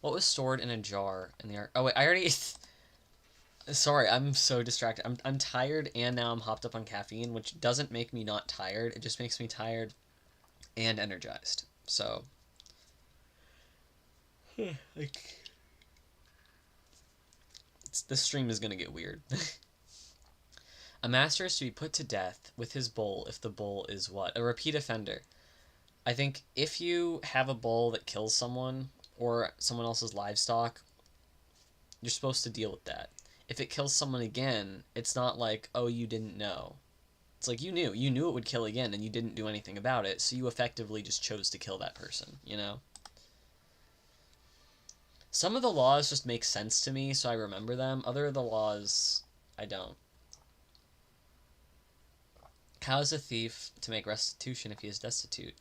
What was stored in a jar in the Ark? Oh wait, I already. Sorry, I'm so distracted. I'm tired, and now I'm hopped up on caffeine, which doesn't make me not tired. It just makes me tired and energized. So, this stream is gonna get weird. A master is to be put to death with his bull if the bull is what? A repeat offender. I think if you have a bull that kills someone or someone else's livestock, you're supposed to deal with that. If it kills someone again, it's not like, oh, you didn't know. It's like you knew it would kill again and you didn't do anything about it, so you effectively just chose to kill that person, Some of the laws just make sense to me, so I remember them. Other of the laws, I don't. How is a thief to make restitution if he is destitute?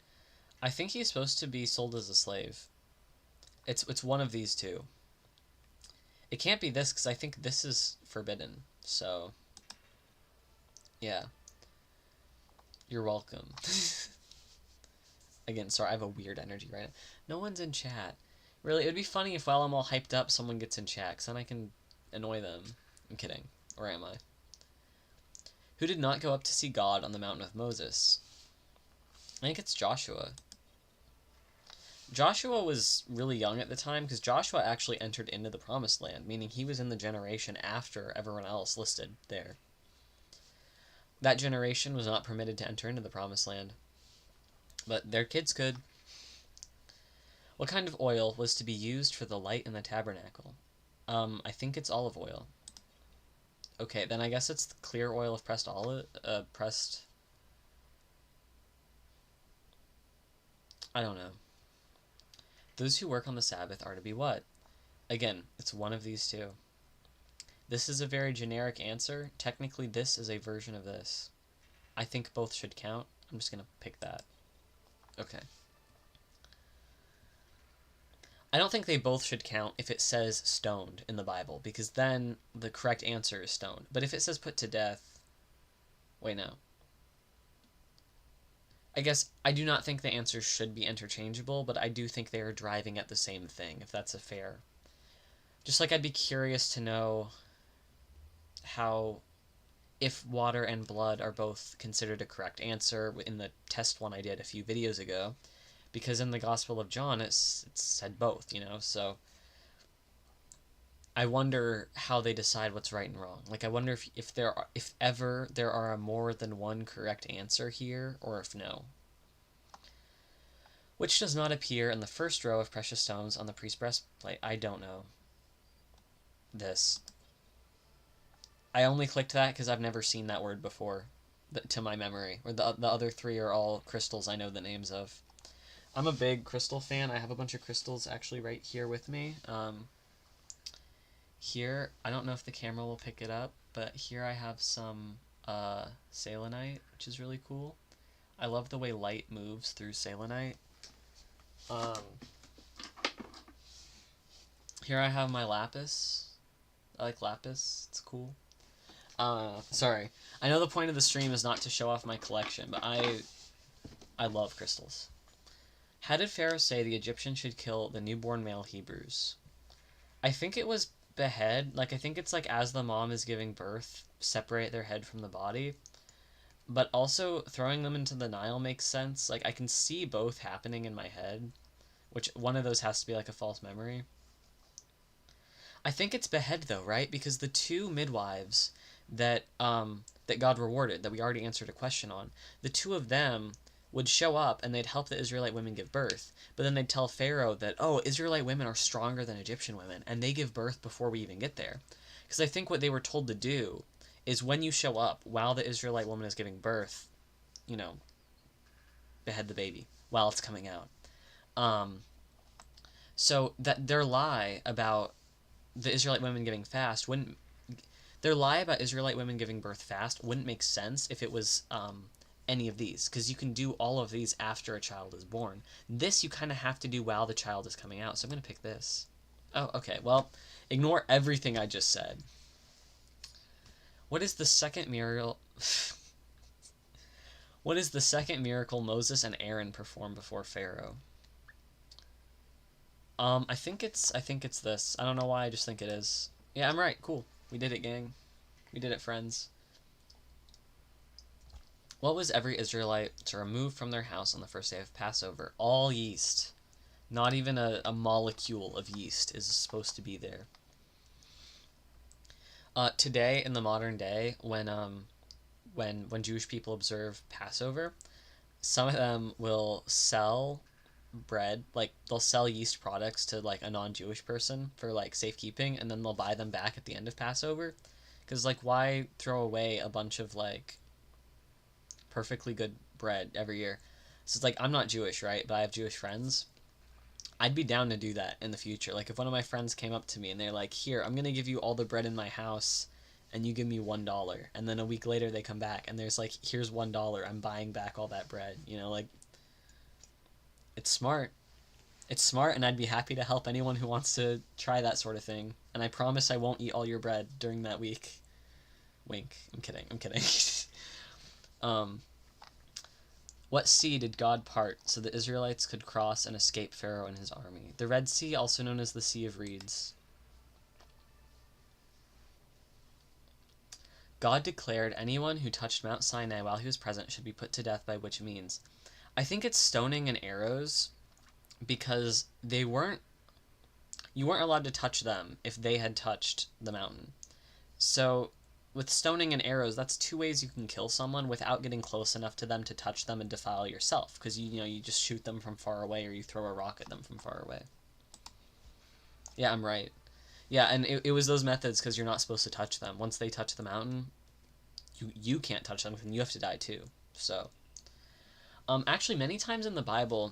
I think he's supposed to be sold as a slave. It's one of these two. It can't be this, because I think this is forbidden. So, yeah. You're welcome. Again, sorry, I have a weird energy right now. No one's in chat. Really, it would be funny if while I'm all hyped up, someone gets in chat, because then I can annoy them. I'm kidding. Or am I? Who did not go up to see God on the mountain with Moses? I think it's Joshua. Joshua was really young at the time, because Joshua actually entered into the Promised Land, meaning he was in the generation after everyone else listed there. That generation was not permitted to enter into the Promised Land, but their kids could. What kind of oil was to be used for the light in the tabernacle? I think it's olive oil. Okay, then I guess it's the clear oil of pressed olive, I don't know. Those who work on the Sabbath are to be what? Again, it's one of these two. This is a very generic answer. Technically, this is a version of this. I think both should count. I'm just going to pick that. Okay. I don't think they both should count if it says stoned in the Bible, because then the correct answer is stoned. But if it says put to death... Wait, no. I guess I do not think the answers should be interchangeable, but I do think they are driving at the same thing, if that's a fair... Just like I'd be curious to know how... if water and blood are both considered a correct answer in the test one I did a few videos ago, because in the Gospel of John it's said both, so I wonder how they decide what's right and wrong. Like, I wonder if ever there are a more than one correct answer here, or if no. Which does not appear in the first row of precious stones on the priest's breastplate? I don't know. This. I only clicked that because I've never seen that word before, to my memory. Or the other three are all crystals I know the names of. I'm a big crystal fan. I have a bunch of crystals actually right here with me. Here, I don't know if the camera will pick it up, but here I have some selenite, which is really cool. I love the way light moves through selenite. Um, Here I have my lapis. I like lapis. It's cool. Sorry. I know the point of the stream is not to show off my collection, but I love crystals. How did Pharaoh say the Egyptians should kill the newborn male Hebrews? I think it was behead. Like, I think it's like as the mom is giving birth, separate their head from the body. But also, throwing them into the Nile makes sense. Like, I can see both happening in my head, which one of those has to be like a false memory. I think it's behead though, right? Because the two midwives that that God rewarded, that we already answered a question on, the two of them would show up and they'd help the Israelite women give birth. But then they'd tell Pharaoh that, oh, Israelite women are stronger than Egyptian women, and they give birth before we even get there. Because I think what they were told to do is when you show up while the Israelite woman is giving birth, you know, behead the baby while it's coming out. So that their lie about the Israelite women giving fast wouldn't their lie about Israelite women giving birth fast wouldn't make sense if it was any of these, because you can do all of these after a child is born. This you kind of have to do while the child is coming out, so I'm going to pick this. Oh, okay, well, ignore everything I just said. What is the second miracle... What is the second miracle Moses and Aaron performed before Pharaoh? I think it's this. I don't know why, I just think it is. Yeah, I'm right. Cool. We did it, gang. We did it, friends. What was every Israelite to remove from their house on the first day of Passover? All yeast. Not even a molecule of yeast is supposed to be there. Today, in the modern day, when Jewish people observe Passover, some of them will sell bread, like they'll sell yeast products to like a non-Jewish person for like safekeeping, and then they'll buy them back at the end of Passover, because like why throw away a bunch of like perfectly good bread every year? So it's like, I'm not Jewish, right, but I have Jewish friends. I'd be down to do that in the future. Like if one of my friends came up to me and they're like, here, I'm gonna give you all the bread in my house and you give me $1, and then a week later they come back and there's like, here's $1, I'm buying back all that bread, you know, like, it's smart. It's smart, and I'd be happy to help anyone who wants to try that sort of thing. And I promise I won't eat all your bread during that week. Wink. I'm kidding. I'm kidding. What sea did God part so the Israelites could cross and escape Pharaoh and his army? The Red Sea, also known as the Sea of Reeds. God declared anyone who touched Mount Sinai while he was present should be put to death by which means? I think it's stoning and arrows, because you weren't allowed to touch them if they had touched the mountain. So with stoning and arrows, that's two ways you can kill someone without getting close enough to them to touch them and defile yourself, because you just shoot them from far away, or you throw a rock at them from far away. Yeah, I'm right. Yeah, and it was those methods because you're not supposed to touch them. Once they touch the mountain, you can't touch them, and you have to die too. So actually, many times in the Bible,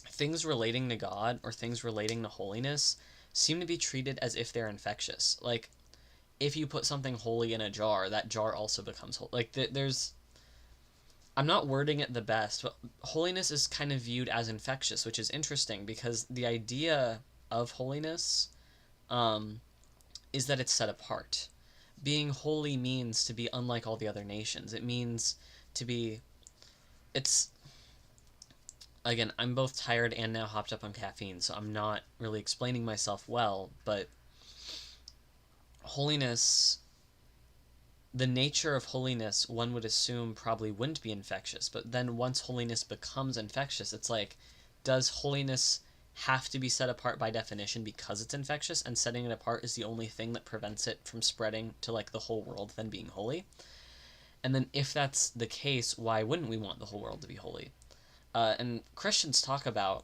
things relating to God or things relating to holiness seem to be treated as if they're infectious. Like, if you put something holy in a jar, that jar also becomes holy. Like, there's... I'm not wording it the best, but holiness is kind of viewed as infectious, which is interesting because the idea of holiness is that it's set apart. Being holy means to be unlike all the other nations. It means to be... It's... Again, I'm both tired and now hopped up on caffeine, so I'm not really explaining myself well, but holiness, the nature of holiness, one would assume probably wouldn't be infectious, but then once holiness becomes infectious, it's like, does holiness have to be set apart by definition because it's infectious, and setting it apart is the only thing that prevents it from spreading to like the whole world then being holy? And then if that's the case, why wouldn't we want the whole world to be holy? And Christians talk about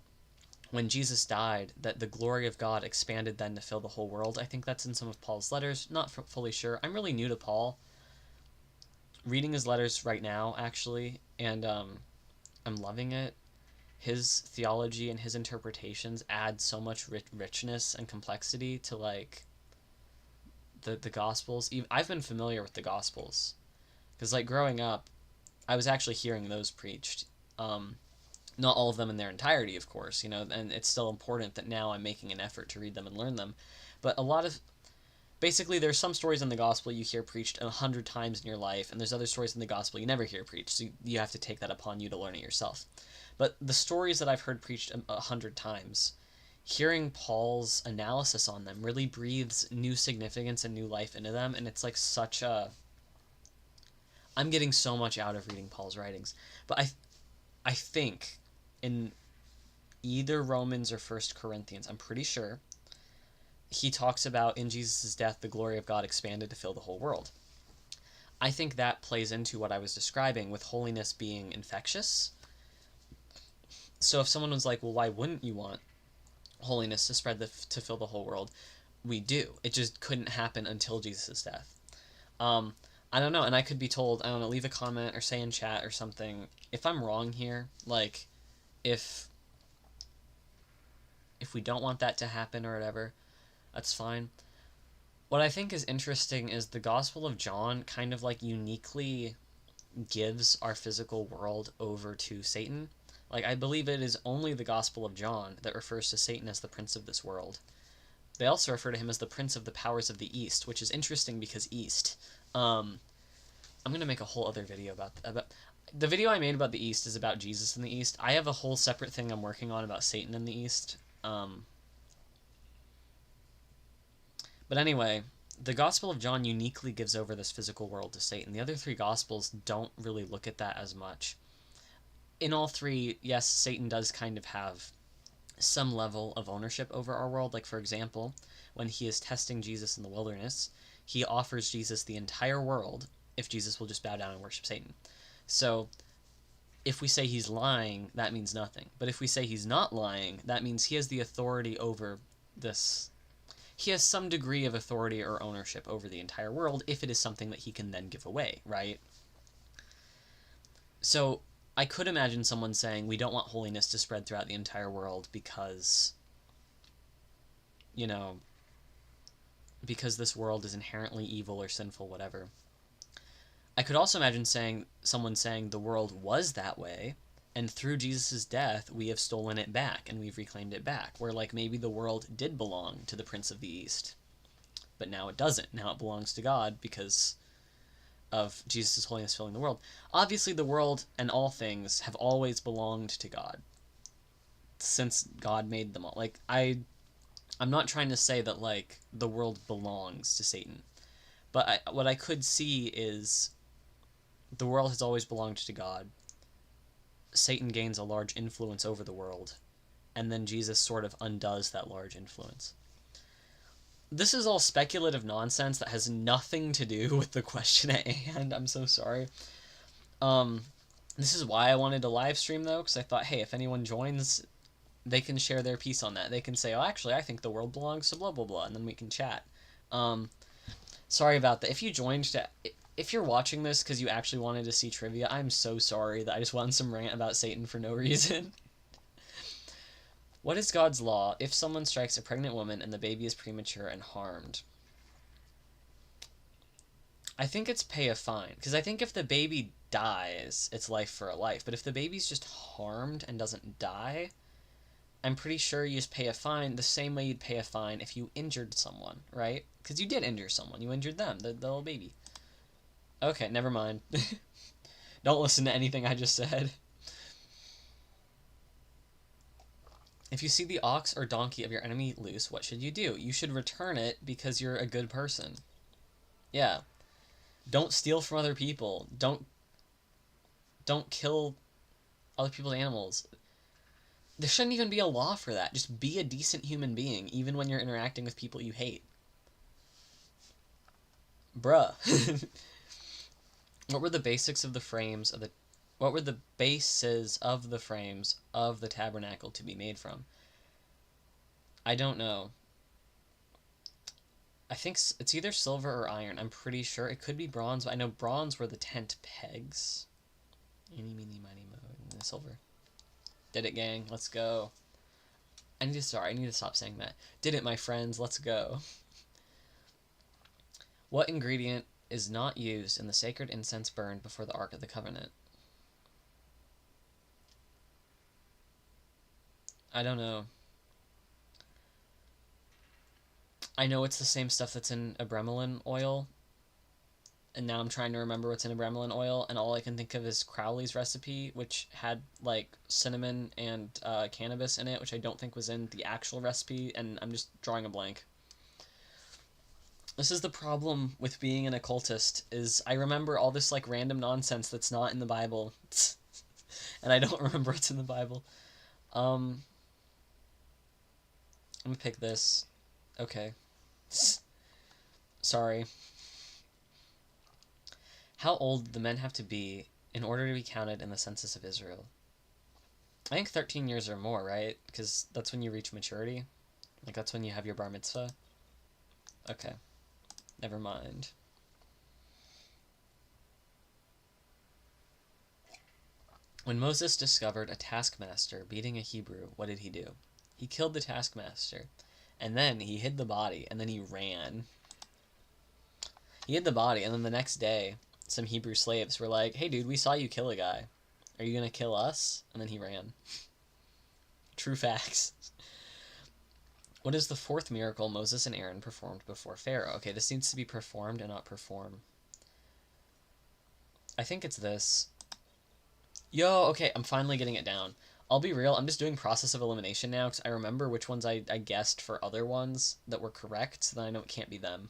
when Jesus died, that the glory of God expanded then to fill the whole world. I think that's in some of Paul's letters. Not fully sure. I'm really new to Paul. Reading his letters right now, actually, and I'm loving it. his theology and his interpretations add so much richness and complexity to like the Gospels. I've been familiar with the Gospels because like growing up, I was actually hearing those preached. Not all of them in their entirety, of course, and it's still important that now I'm making an effort to read them and learn them. But a lot of basically, there's some stories in the gospel you hear preached 100 times in your life, and there's other stories in the gospel you never hear preached, so you have to take that upon you to learn it yourself. But the stories that I've heard preached 100 times, hearing Paul's analysis on them really breathes new significance and new life into them, and it's like such a... I'm getting so much out of reading Paul's writings. But I think in either Romans or 1 Corinthians, I'm pretty sure, he talks about in Jesus' death, the glory of God expanded to fill the whole world. I think that plays into what I was describing with holiness being infectious. So if someone was like, well, why wouldn't you want holiness to spread to fill the whole world? We do. It just couldn't happen until Jesus' death. I don't know, and I could be told, I don't know, leave a comment or say in chat or something. If I'm wrong here, like, if we don't want that to happen or whatever, that's fine. What I think is interesting is the Gospel of John kind of like uniquely gives our physical world over to Satan. Like, I believe it is only the Gospel of John that refers to Satan as the prince of this world. They also refer to him as the prince of the powers of the East, which is interesting because East. I'm going to make a whole other video about the video I made about the East is about Jesus in the East. I have a whole separate thing I'm working on about Satan in the East. But anyway, the Gospel of John uniquely gives over this physical world to Satan. The other three Gospels don't really look at that as much. In all three, yes, Satan does kind of have some level of ownership over our world. Like, for example, when he is testing Jesus in the wilderness, he offers Jesus the entire world if Jesus will just bow down and worship Satan. So if we say he's lying, that means nothing. But if we say he's not lying, that means he has the authority over this. He has some degree of authority or ownership over the entire world if it is something that he can then give away, right? So I could imagine someone saying, we don't want holiness to spread throughout the entire world because, because this world is inherently evil or sinful, whatever. I could also imagine someone saying the world was that way, and through Jesus' death, we have stolen it back, and we've reclaimed it back. Where, like, maybe the world did belong to the Prince of the East, but now it doesn't. Now it belongs to God because of Jesus' holiness filling the world. Obviously, the world and all things have always belonged to God since God made them all. Like, I'm not trying to say that, like, the world belongs to Satan. But what I could see is the world has always belonged to God. Satan gains a large influence over the world, and then Jesus sort of undoes that large influence. This is all speculative nonsense that has nothing to do with the question at hand. I'm so sorry. This is why I wanted to live stream, though, because I thought, hey, if anyone joins, they can share their piece on that. They can say, oh, actually, I think the world belongs to blah, blah, blah, and then we can chat. Sorry about that. If you're watching this because you actually wanted to see trivia, I'm so sorry that I just wanted some rant about Satan for no reason. What is God's law if someone strikes a pregnant woman and the baby is premature and harmed? I think it's pay a fine, because I think if the baby dies, it's life for a life. But if the baby's just harmed and doesn't die, I'm pretty sure you just pay a fine the same way you'd pay a fine if you injured someone, right? Because you did injure someone. You injured them, the little baby. Okay, never mind. Don't listen to anything I just said. If you see the ox or donkey of your enemy loose, what should you do? You should return it because you're a good person. Yeah. Don't steal from other people. Don't kill other people's animals. There shouldn't even be a law for that. Just be a decent human being, even when you're interacting with people you hate. Bruh. What were the bases of the frames of the tabernacle to be made from? I don't know. I think it's either silver or iron. I'm pretty sure. It could be bronze, but I know bronze were the tent pegs. Eeny, meeny, miny, moe, and silver. Did it, gang. Let's go. I need to stop saying that. Did it, my friends. Let's go. What ingredient is not used in the sacred incense burned before the Ark of the Covenant? I don't know. I know it's the same stuff that's in Abremelin oil, and now I'm trying to remember what's in Abremelin oil, and all I can think of is Crowley's recipe, which had like cinnamon and cannabis in it, which I don't think was in the actual recipe, and I'm just drawing a blank. This is the problem with being an occultist, is I remember all this like random nonsense that's not in the Bible, and I don't remember what's in the Bible. I'm gonna pick this. Okay. Sorry. How old do the men have to be in order to be counted in the census of Israel? I think 13 years or more, right? Because that's when you reach maturity. Like, that's when you have your bar mitzvah. Okay. Never mind. When Moses discovered a taskmaster beating a Hebrew, what did he do? He killed the taskmaster, and then he hid the body, and then he ran. He hid the body, and then the next day, some Hebrew slaves were like, hey dude, we saw you kill a guy. Are you gonna kill us? And then he ran. True facts. What is the fourth miracle Moses and Aaron performed before Pharaoh? Okay, this needs to be performed and not perform. I think it's this. Yo, okay, I'm finally getting it down. I'll be real, I'm just doing process of elimination now because I remember which ones I guessed for other ones that were correct, so then I know it can't be them.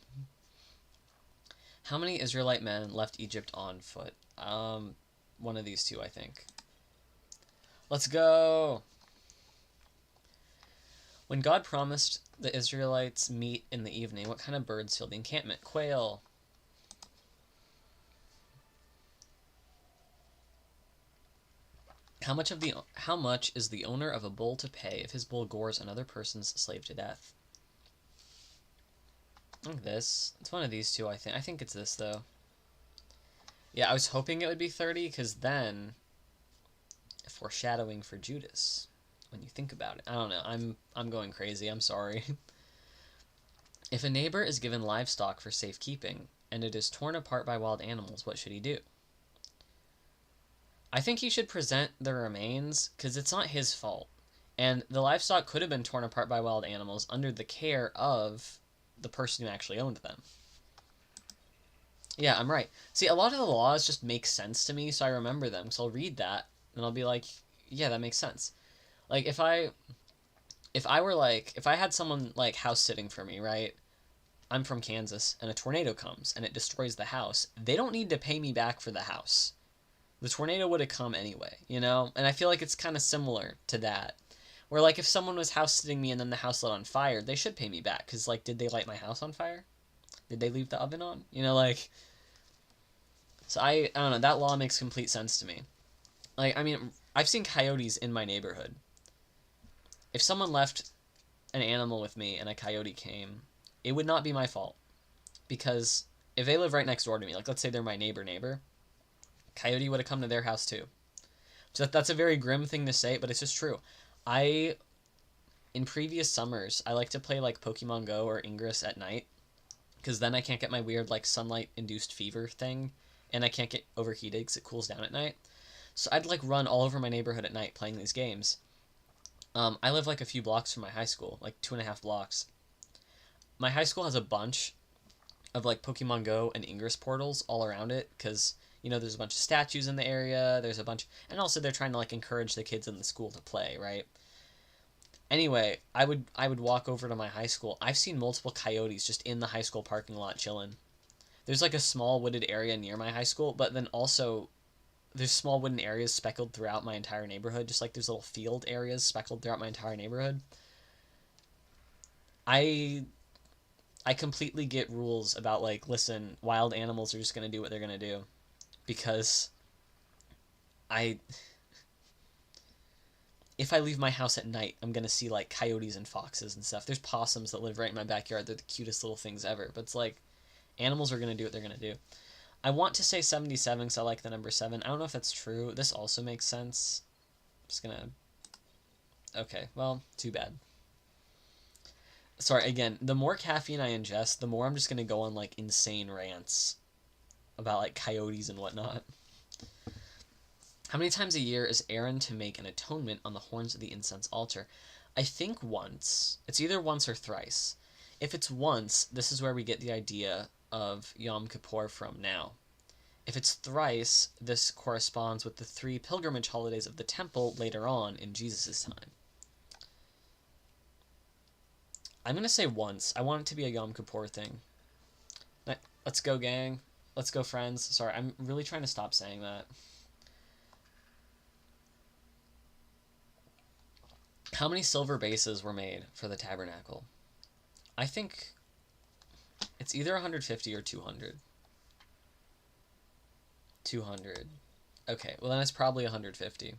How many Israelite men left Egypt on foot? One of these two, I think. Let's go! When God promised the Israelites meat in the evening, what kind of birds filled the encampment? Quail. How much is the owner of a bull to pay if his bull gores another person's slave to death? Like this. It's one of these two, I think. I think it's this, though. Yeah, I was hoping it would be 30, because then... foreshadowing for Judas, when you think about it. I don't know. I'm going crazy. I'm sorry. If a neighbor is given livestock for safekeeping, and it is torn apart by wild animals, what should he do? I think he should present the remains, because it's not his fault. And the livestock could have been torn apart by wild animals under the care of the person who actually owned them. Yeah, I'm right. See, a lot of the laws just make sense to me, so I remember them. So I'll read that, and I'll be like, yeah, that makes sense. Like, if I had someone, like, house-sitting for me, right? I'm from Kansas, and a tornado comes, and it destroys the house. They don't need to pay me back for the house. The tornado would have come anyway, you know? And I feel like it's kind of similar to that. Where, like, if someone was house-sitting me and then the house lit on fire, they should pay me back. Because, like, did they light my house on fire? Did they leave the oven on? You know, like... So I don't know, that law makes complete sense to me. Like, I mean, I've seen coyotes in my neighborhood. If someone left an animal with me and a coyote came, it would not be my fault. Because if they live right next door to me, like, let's say they're my neighbor, coyote would have come to their house too. So that's a very grim thing to say, but it's just true. In previous summers, I like to play, like, Pokemon Go or Ingress at night, because then I can't get my weird, like, sunlight-induced fever thing, and I can't get overheated because it cools down at night. So I'd, like, run all over my neighborhood at night playing these games. I live, like, a few blocks from my high school, like 2.5 blocks. My high school has a bunch of, like, Pokemon Go and Ingress portals all around it, because, you know, there's a bunch of statues in the area, there's a bunch... And also they're trying to, like, encourage the kids in the school to play, right? Anyway, I would walk over to my high school. I've seen multiple coyotes just in the high school parking lot chilling. There's, like, a small wooded area near my high school, but then also there's small wooden areas speckled throughout my entire neighborhood, just like there's little field areas speckled throughout my entire neighborhood. I completely get rules about, like, listen, wild animals are just going to do what they're going to do. Because if I leave my house at night, I'm going to see, like, coyotes and foxes and stuff. There's possums that live right in my backyard. They're the cutest little things ever. But it's like, animals are going to do what they're going to do. I want to say 77 because I like the number 7. I don't know if that's true. This also makes sense. I'm just going to Okay, well, too bad. Sorry, again, the more caffeine I ingest, the more I'm just gonna go on like insane rants about like coyotes and whatnot. How many times a year is Aaron to make an atonement on the horns of the incense altar? I think once. It's either once or thrice. If it's once, this is where we get the idea of Yom Kippur from now. If it's thrice, this corresponds with the 3 pilgrimage holidays of the temple later on in Jesus' time. I'm going to say once. I want it to be a Yom Kippur thing. Let's go, gang. Let's go, friends. Sorry, I'm really trying to stop saying that. How many silver bases were made for the tabernacle? I think it's either 150 or 200. 200. Okay, well then it's probably 150.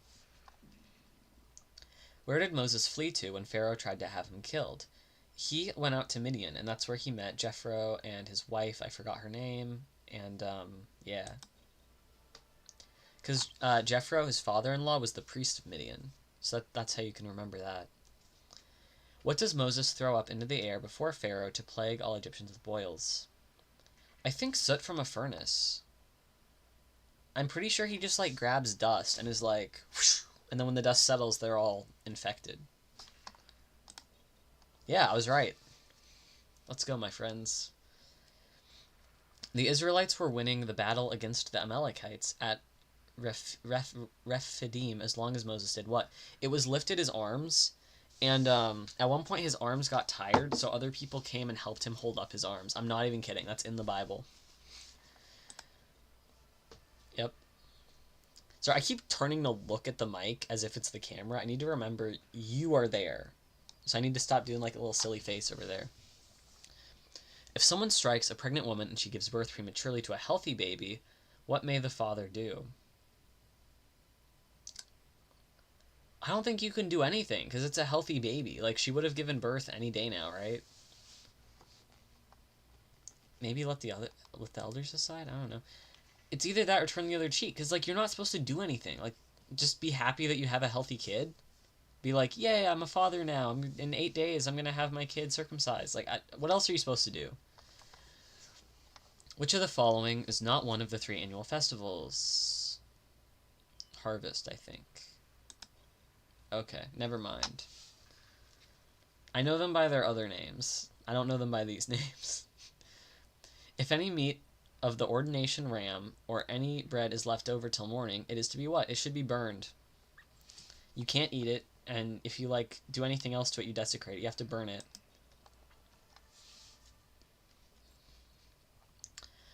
Where did Moses flee to when Pharaoh tried to have him killed? He went out to Midian, and that's where he met Jethro and his wife. I forgot her name. And, yeah. Because Jethro, his father-in-law, was the priest of Midian. So that's how you can remember that. What does Moses throw up into the air before Pharaoh to plague all Egyptians with boils? I think soot from a furnace. I'm pretty sure he just, like, grabs dust and is like, whoosh, and then when the dust settles, they're all infected. Yeah, I was right. Let's go, my friends. The Israelites were winning the battle against the Amalekites at Rephidim as long as Moses did what? It was lifted his arms, and at one point his arms got tired, so other people came and helped him hold up his arms. I'm not even kidding. That's in the Bible. Yep. Sorry, I keep turning to look at the mic as if it's the camera. I need to remember you are there. So I need to stop doing like a little silly face over there. If someone strikes a pregnant woman and she gives birth prematurely to a healthy baby, what may the father do? I don't think you can do anything because it's a healthy baby. Like, she would have given birth any day now, right? Maybe let the elders decide. I don't know. It's either that or turn the other cheek because like you're not supposed to do anything. Like, just be happy that you have a healthy kid. Be like, yay, I'm a father now. In 8 days, I'm gonna have my kid circumcised. Like, what else are you supposed to do? Which of the following is not one of the 3 annual festivals? Harvest, I think. Okay, never mind. I know them by their other names. I don't know them by these names. If any meat of the ordination ram or any bread is left over till morning, it is to be what? It should be burned. You can't eat it, and if you like do anything else to it, you desecrate it. You have to burn it.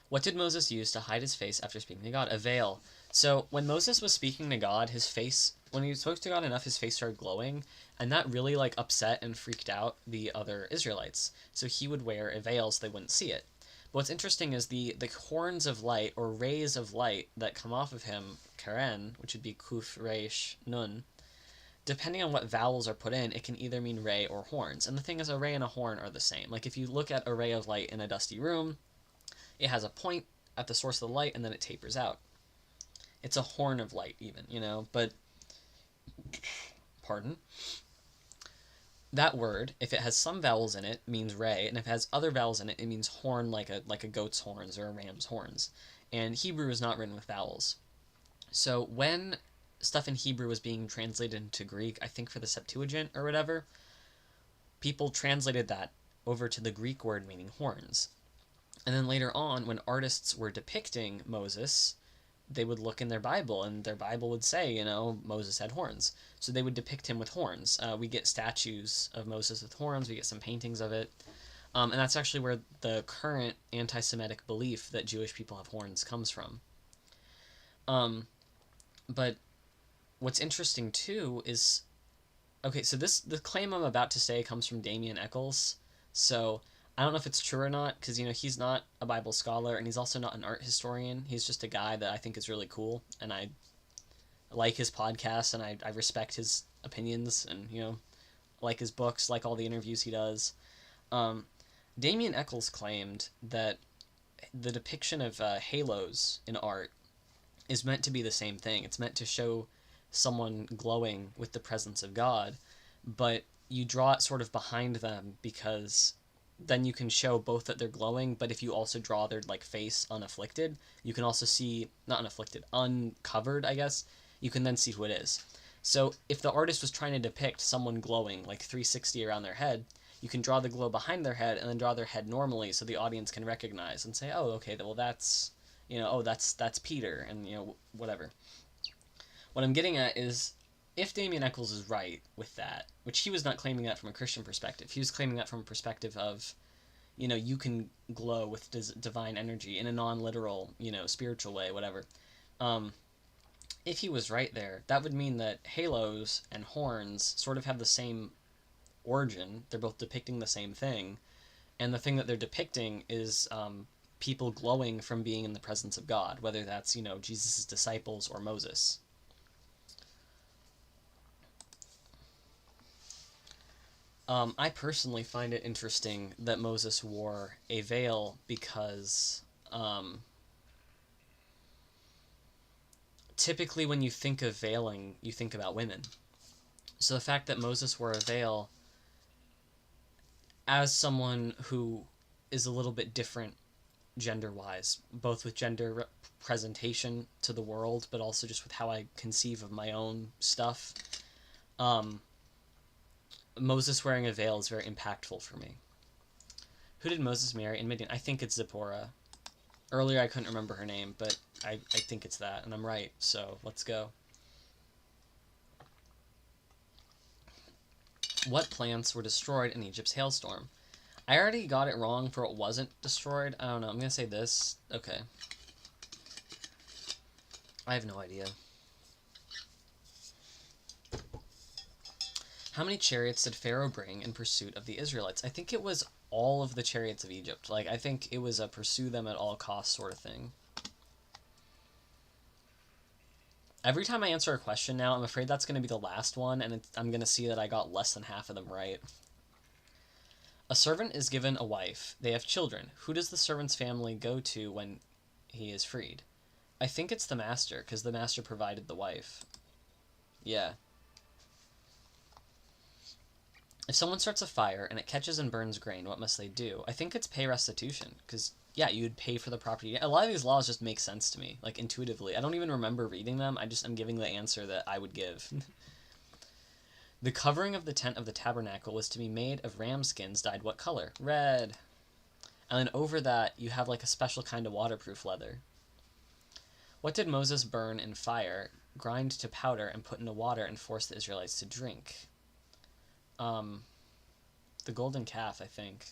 What did Moses use to hide his face after speaking to God? A veil. So when Moses was speaking to God, his face, when he spoke to God enough, his face started glowing, and that really like upset and freaked out the other Israelites. So he would wear a veil so they wouldn't see it. But what's interesting is the horns of light or rays of light that come off of him, karen, which would be kuf, reish, nun. Depending on what vowels are put in, it can either mean ray or horns. And the thing is, a ray and a horn are the same. Like if you look at a ray of light in a dusty room, it has a point at the source of the light, and then it tapers out. It's a horn of light, even, you know, but, pardon, that word, if it has some vowels in it, means ray, and if it has other vowels in it, it means horn, like a goat's horns or a ram's horns. And Hebrew is not written with vowels. So when stuff in Hebrew was being translated into Greek, I think for the Septuagint or whatever, people translated that over to the Greek word meaning horns. And then later on, when artists were depicting Moses, they would look in their Bible, and their Bible would say, you know, Moses had horns. So they would depict him with horns. We get statues of Moses with horns. We get some paintings of it. And that's actually where the current anti-Semitic belief that Jewish people have horns comes from. But what's interesting, too, is... Okay, so the claim I'm about to say comes from Damien Eccles. So I don't know if it's true or not, because, you know, he's not a Bible scholar, and he's also not an art historian. He's just a guy that I think is really cool, and I like his podcast, and I respect his opinions, and, you know, like his books, like all the interviews he does. Damien Eccles claimed that the depiction of halos in art is meant to be the same thing. It's meant to show someone glowing with the presence of God, but you draw it sort of behind them because then you can show both that they're glowing, but if you also draw their like face unafflicted, you can also see, not unafflicted, uncovered, I guess, you can then see who it is. So if the artist was trying to depict someone glowing like 360 around their head, you can draw the glow behind their head and then draw their head normally so the audience can recognize and say, oh, okay, well that's, oh, that's Peter, and whatever. What I'm getting at is, if Damien Eccles is right with that, which he was not claiming that from a Christian perspective, he was claiming that from a perspective of, you can glow with divine energy in a non-literal, spiritual way, whatever. If he was right there, that would mean that halos and horns sort of have the same origin. They're both depicting the same thing, and the thing that they're depicting is people glowing from being in the presence of God, whether that's, Jesus' disciples or Moses. I personally find it interesting that Moses wore a veil because typically when you think of veiling, you think about women. So the fact that Moses wore a veil, as someone who is a little bit different gender-wise, both with gender presentation to the world, but also just with how I conceive of my own stuff, Moses wearing a veil is very impactful for me. Who did Moses marry in Midian? I think it's Zipporah. Earlier I couldn't remember her name, but I think it's that, and I'm right, so let's go. What plants were destroyed in Egypt's hailstorm? I already got it wrong for what wasn't destroyed. I don't know. I'm going to say this. Okay. I have no idea. How many chariots did Pharaoh bring in pursuit of the Israelites? I think it was all of the chariots of Egypt. Like, I think it was a pursue them at all costs sort of thing. Every time I answer a question now, I'm afraid that's going to be the last one, and I'm going to see that I got less than half of them right. A servant is given a wife. They have children. Who does the servant's family go to when he is freed? I think it's the master, because the master provided the wife. Yeah. If someone starts a fire and it catches and burns grain, what must they do? I think it's pay restitution, because, yeah, you'd pay for the property. A lot of these laws just make sense to me, like, intuitively. I don't even remember reading them. I'm giving the answer that I would give. The covering of the tent of the tabernacle was to be made of ram skins dyed what color? Red. And then over that, you have, like, a special kind of waterproof leather. What did Moses burn in fire, grind to powder, and put into water and force the Israelites to drink? The golden calf, I think.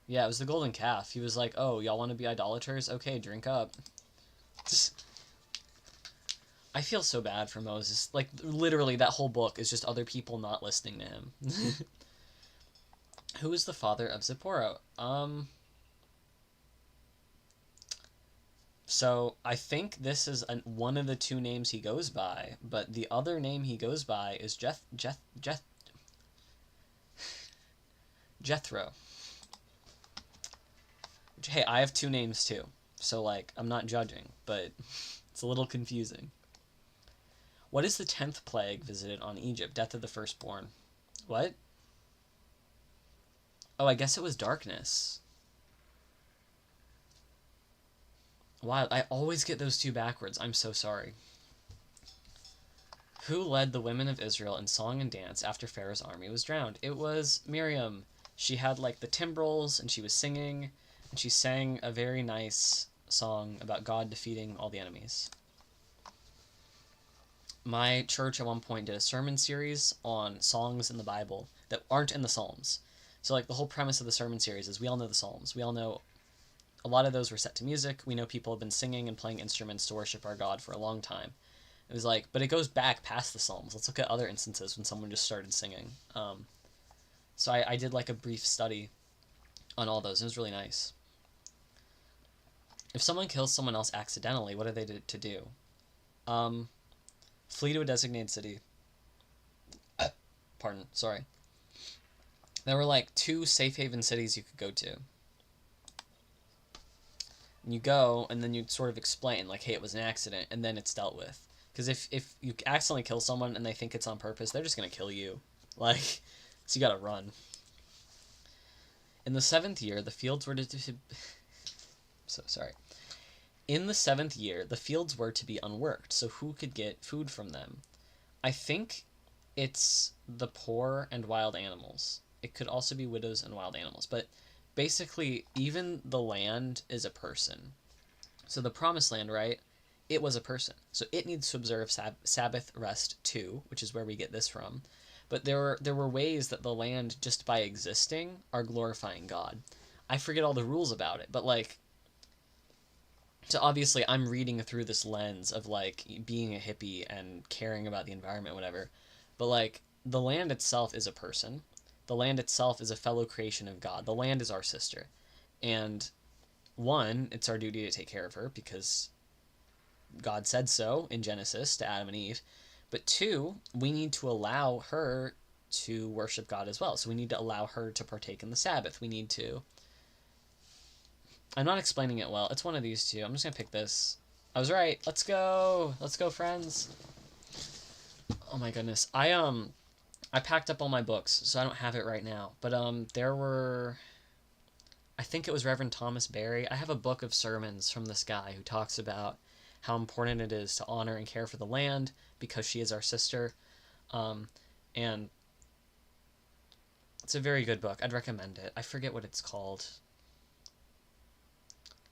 Yeah, it was the golden calf. He was like, oh, y'all want to be idolaters? Okay, drink up. I feel so bad for Moses. Like, literally, that whole book is just other people not listening to him. Who is the father of Zipporah? So, I think this is one of the two names he goes by, but the other name he goes by is Jethro. Hey, I have two names too, so, like, I'm not judging, but it's a little confusing. What is the 10th plague visited on Egypt? Death of the firstborn. What? Oh, I guess it was darkness. Wow, I always get those two backwards. I'm so sorry. Who led the women of Israel in song and dance after Pharaoh's army was drowned? It was Miriam. She had, like, the timbrels, and she was singing, and she sang a very nice song about God defeating all the enemies. My church at one point did a sermon series on songs in the Bible that aren't in the Psalms. So, like, the whole premise of the sermon series is we all know the Psalms. We all know a lot of those were set to music. We know people have been singing and playing instruments to worship our God for a long time. It was like, but it goes back past the Psalms. Let's look at other instances when someone just started singing. So I did, like, a brief study on all those. It was really nice. If someone kills someone else accidentally, what are they to do? Flee to a designated city. Pardon, sorry. There were, like, 2 safe haven cities you could go to. And you go, and then you sort of explain, like, hey, it was an accident, and then it's dealt with. Because if you accidentally kill someone and they think it's on purpose, they're just going to kill you. Like, so you got to run. In the 7th year, the fields were to... So, sorry. In the 7th year, the fields were to be unworked, so who could get food from them? I think it's the poor and wild animals. It could also be widows and wild animals. But basically, even the land is a person. So the promised land, right? It was a person. So it needs to observe Sabbath rest too, which is where we get this from. But there were ways that the land, just by existing, are glorifying God. I forget all the rules about it, but like, so obviously I'm reading through this lens of like being a hippie and caring about the environment, whatever. But like, the land itself is a person. The land itself is a fellow creation of God. The land is our sister. And one, it's our duty to take care of her because God said so in Genesis to Adam and Eve. But two, we need to allow her to worship God as well. So we need to allow her to partake in the Sabbath. We need to... I'm not explaining it well. It's one of these two. I'm just going to pick this. I was right. Let's go. Let's go, friends. Oh my goodness. I packed up all my books, so I don't have it right now. But there were... I think it was Reverend Thomas Berry. I have a book of sermons from this guy who talks about how important it is to honor and care for the land because she is our sister. And it's a very good book. I'd recommend it. I forget what it's called.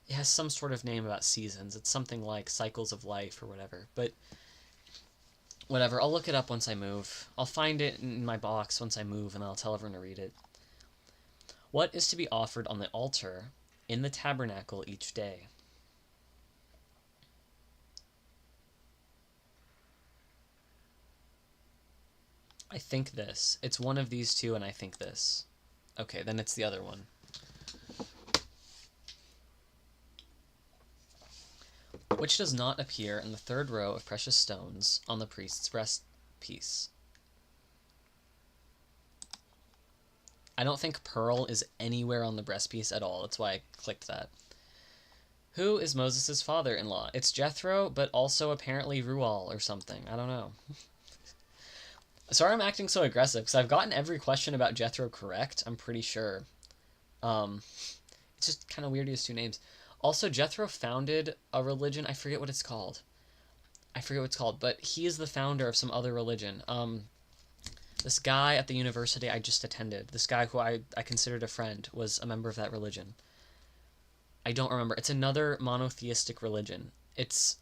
It has some sort of name about seasons. It's something like Cycles of Life or whatever. But whatever, I'll look it up once I move. I'll find it in my box once I move, and I'll tell everyone to read it. What is to be offered on the altar in the tabernacle each day? I think this. It's one of these two, and I think this. Okay, then it's the other one. Which does not appear in the 3rd row of precious stones on the priest's breastpiece? I don't think pearl is anywhere on the breastpiece at all. That's why I clicked that. Who is Moses' father-in-law? It's Jethro, but also apparently Ruel or something. I don't know. Sorry I'm acting so aggressive, because I've gotten every question about Jethro correct, I'm pretty sure. It's just kind of weird he has 2 names. Also, Jethro founded a religion. I forget what it's called. But he is the founder of some other religion. This guy at the university I just attended, this guy who I considered a friend, was a member of that religion. I don't remember. It's another monotheistic religion. It's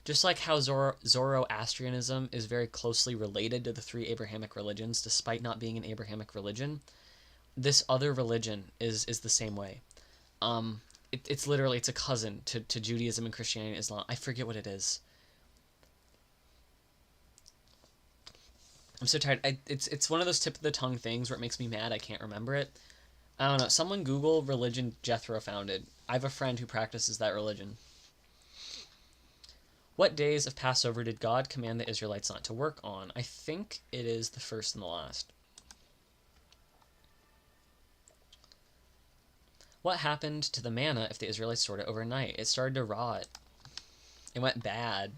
just like how Zoroastrianism is very closely related to the 3 Abrahamic religions, despite not being an Abrahamic religion. This other religion is the same way. It's literally, it's a cousin to Judaism and Christianity and Islam. I forget what it is. I'm so tired. It's one of those tip of the tongue things where it makes me mad I can't remember it. I don't know. Someone Google religion Jethro founded. I have a friend who practices that religion. What days of Passover did God command the Israelites not to work on? I think it is the first and the last. What happened to the manna if the Israelites stored it overnight? It started to rot. It went bad.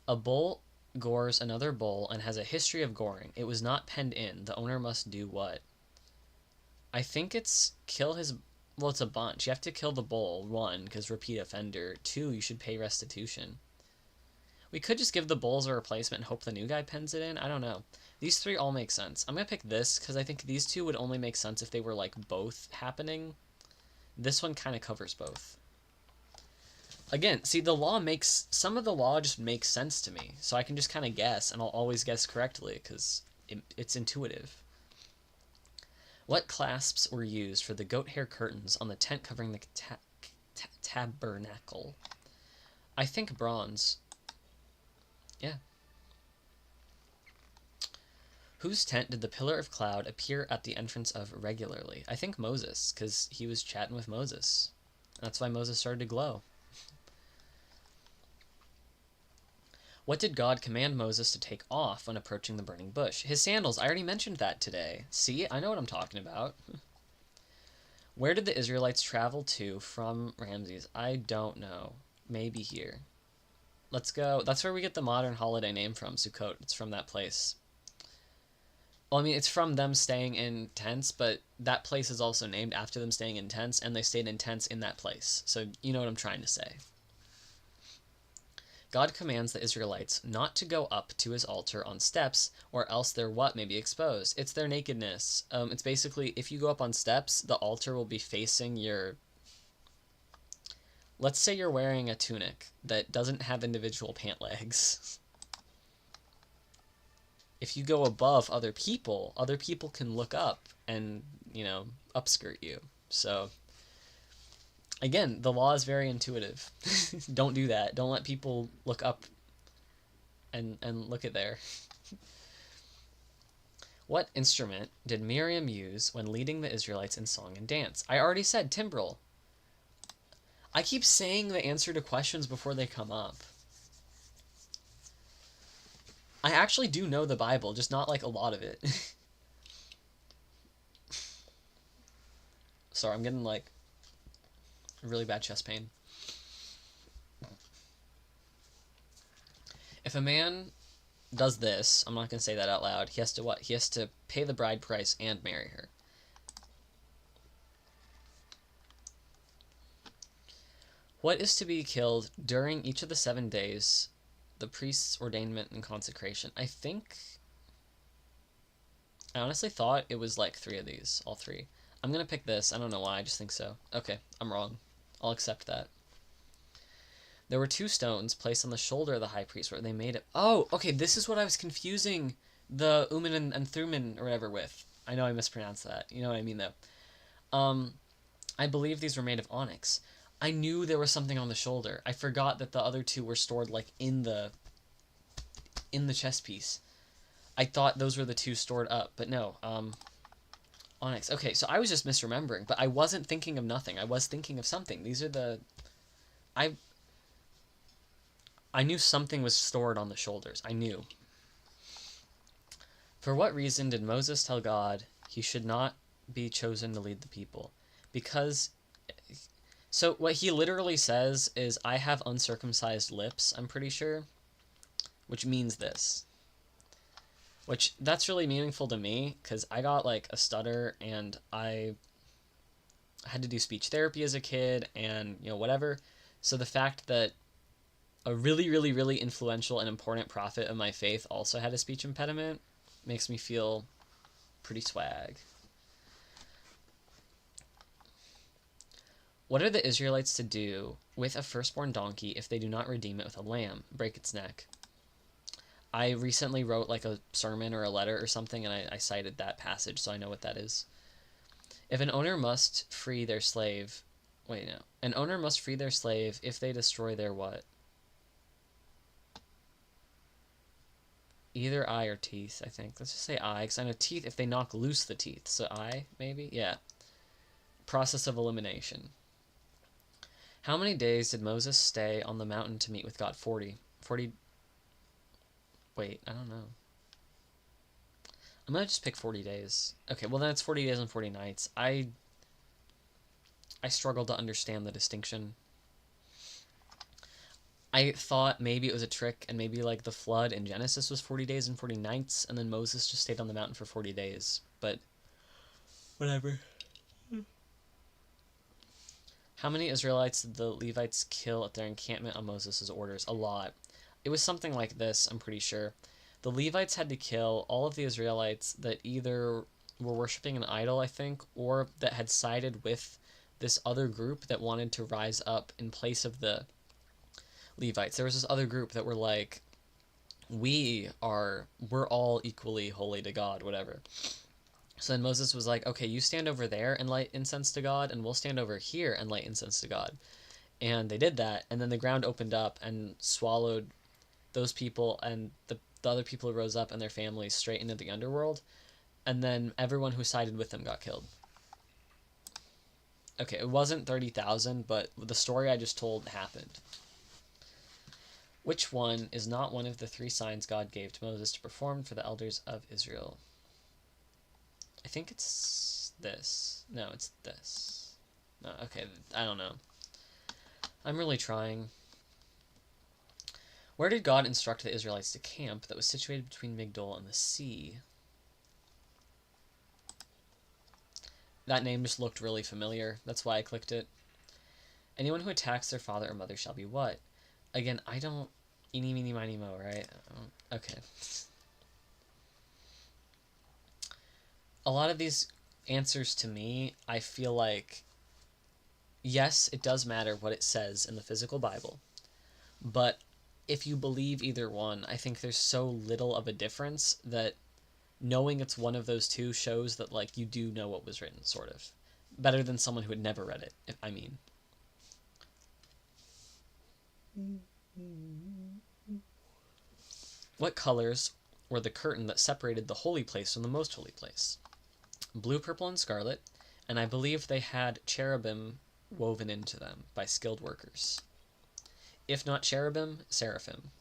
A bull gores another bull and has a history of goring. It was not penned in. The owner must do what? I think it's kill his... Well, it's a bunch. You have to kill the bull, 1, because repeat offender. 2, you should pay restitution. We could just give the bulls a replacement and hope the new guy pens it in. I don't know. These 3 all make sense. I'm going to pick this because I think these 2 would only make sense if they were like both happening. This one kind of covers both. Again, see, the law makes... Some of the law just makes sense to me. So I can just kind of guess, and I'll always guess correctly because it's intuitive. What clasps were used for the goat hair curtains on the tent covering the tabernacle? I think bronze. Yeah. Whose tent did the pillar of cloud appear at the entrance of regularly? I think Moses, because he was chatting with Moses. That's why Moses started to glow. What did God command Moses to take off when approaching the burning bush? His sandals. I already mentioned that today. See, I know what I'm talking about. Where did the Israelites travel to from Ramses? I don't know. Maybe here. Let's go. That's where we get the modern holiday name from, Sukkot. It's from that place. Well, I mean, it's from them staying in tents, but that place is also named after them staying in tents, and they stayed in tents in that place. So you know what I'm trying to say. God commands the Israelites not to go up to his altar on steps, or else their what may be exposed. It's their nakedness. It's basically, if you go up on steps, the altar will be facing your... Let's say you're wearing a tunic that doesn't have individual pant legs. If you go above other people can look up and, upskirt you. So, again, the law is very intuitive. Don't do that. Don't let people look up and look at there. What instrument did Miriam use when leading the Israelites in song and dance? I already said timbrel. I keep saying the answer to questions before they come up. I actually do know the Bible, just not like a lot of it. Sorry, I'm getting like really bad chest pain. If a man does this, I'm not going to say that out loud, he has to what? He has to pay the bride price and marry her. What is to be killed during each of the 7 days, the priest's ordainment and consecration? I honestly thought it was like 3 of these, all 3. I'm going to pick this. I don't know why, I just think so. Okay, I'm wrong. I'll accept that. There were 2 stones placed on the shoulder of the high priest where they made it. Oh, okay, this is what I was confusing the Urim and Thummim or whatever with. I know I mispronounced that. You know what I mean, though. I believe these were made of onyx. I knew there was something on the shoulder. I forgot that the other 2 were stored like in the chest piece. I thought those were the 2 stored up, but no. Onyx. Okay, so I was just misremembering, but I wasn't thinking of nothing. I was thinking of something. These are the... I knew something was stored on the shoulders. I knew. For what reason did Moses tell God he should not be chosen to lead the people? Because... So what he literally says is, I have uncircumcised lips, I'm pretty sure. Which means this. Which, that's really meaningful to me, because I got, like, a stutter, and I had to do speech therapy as a kid, and, whatever. So the fact that a really, really, really influential and important prophet of my faith also had a speech impediment makes me feel pretty swag. What are the Israelites to do with a firstborn donkey if they do not redeem it with a lamb, break its neck? I recently wrote like a sermon or a letter or something, and I cited that passage, so I know what that is. If an owner must free their slave... Wait, no. An owner must free their slave if they destroy their what? Either eye or teeth, I think. Let's just say eye, because I know teeth if they knock loose the teeth. So eye, maybe? Yeah. Process of elimination. How many days did Moses stay on the mountain to meet with God? 40. 40... Wait, I don't know. I'm going to just pick 40 days. Okay, well then it's 40 days and 40 nights. I struggle to understand the distinction. I thought maybe it was a trick, and maybe like the flood in Genesis was 40 days and 40 nights, and then Moses just stayed on the mountain for 40 days. But whatever. How many Israelites did the Levites kill at their encampment on Moses' orders? A lot. It was something like this, I'm pretty sure. The Levites had to kill all of the Israelites that either were worshiping an idol, I think, or that had sided with this other group that wanted to rise up in place of the Levites. There was this other group that were like, we're all equally holy to God, whatever. So then Moses was like, okay, you stand over there and light incense to God, and we'll stand over here and light incense to God. And they did that, and then the ground opened up and swallowed those people, and the other people who rose up and their families straight into the underworld, and then everyone who sided with them got killed. Okay, it wasn't 30,000, but the story I just told happened. Which one is not one of the 3 signs God gave to Moses to perform for the elders of Israel? I think it's this. No, it's this. No, okay, I don't know. I'm really trying. Where did God instruct the Israelites to camp that was situated between Migdol and the sea? That name just looked really familiar. That's why I clicked it. Anyone who attacks their father or mother shall be what? Again, I don't... Eeny, meeny, miny, mo, right? Okay. A lot of these answers to me, I feel like... Yes, it does matter what it says in the physical Bible. But if you believe either one, I think there's so little of a difference that knowing it's one of those two shows that, like, you do know what was written, sort of. Better than someone who had never read it, if I mean. What colors were the curtain that separated the holy place from the most holy place? Blue, purple, and scarlet, and I believe they had cherubim woven into them by skilled workers. If not cherubim, seraphim.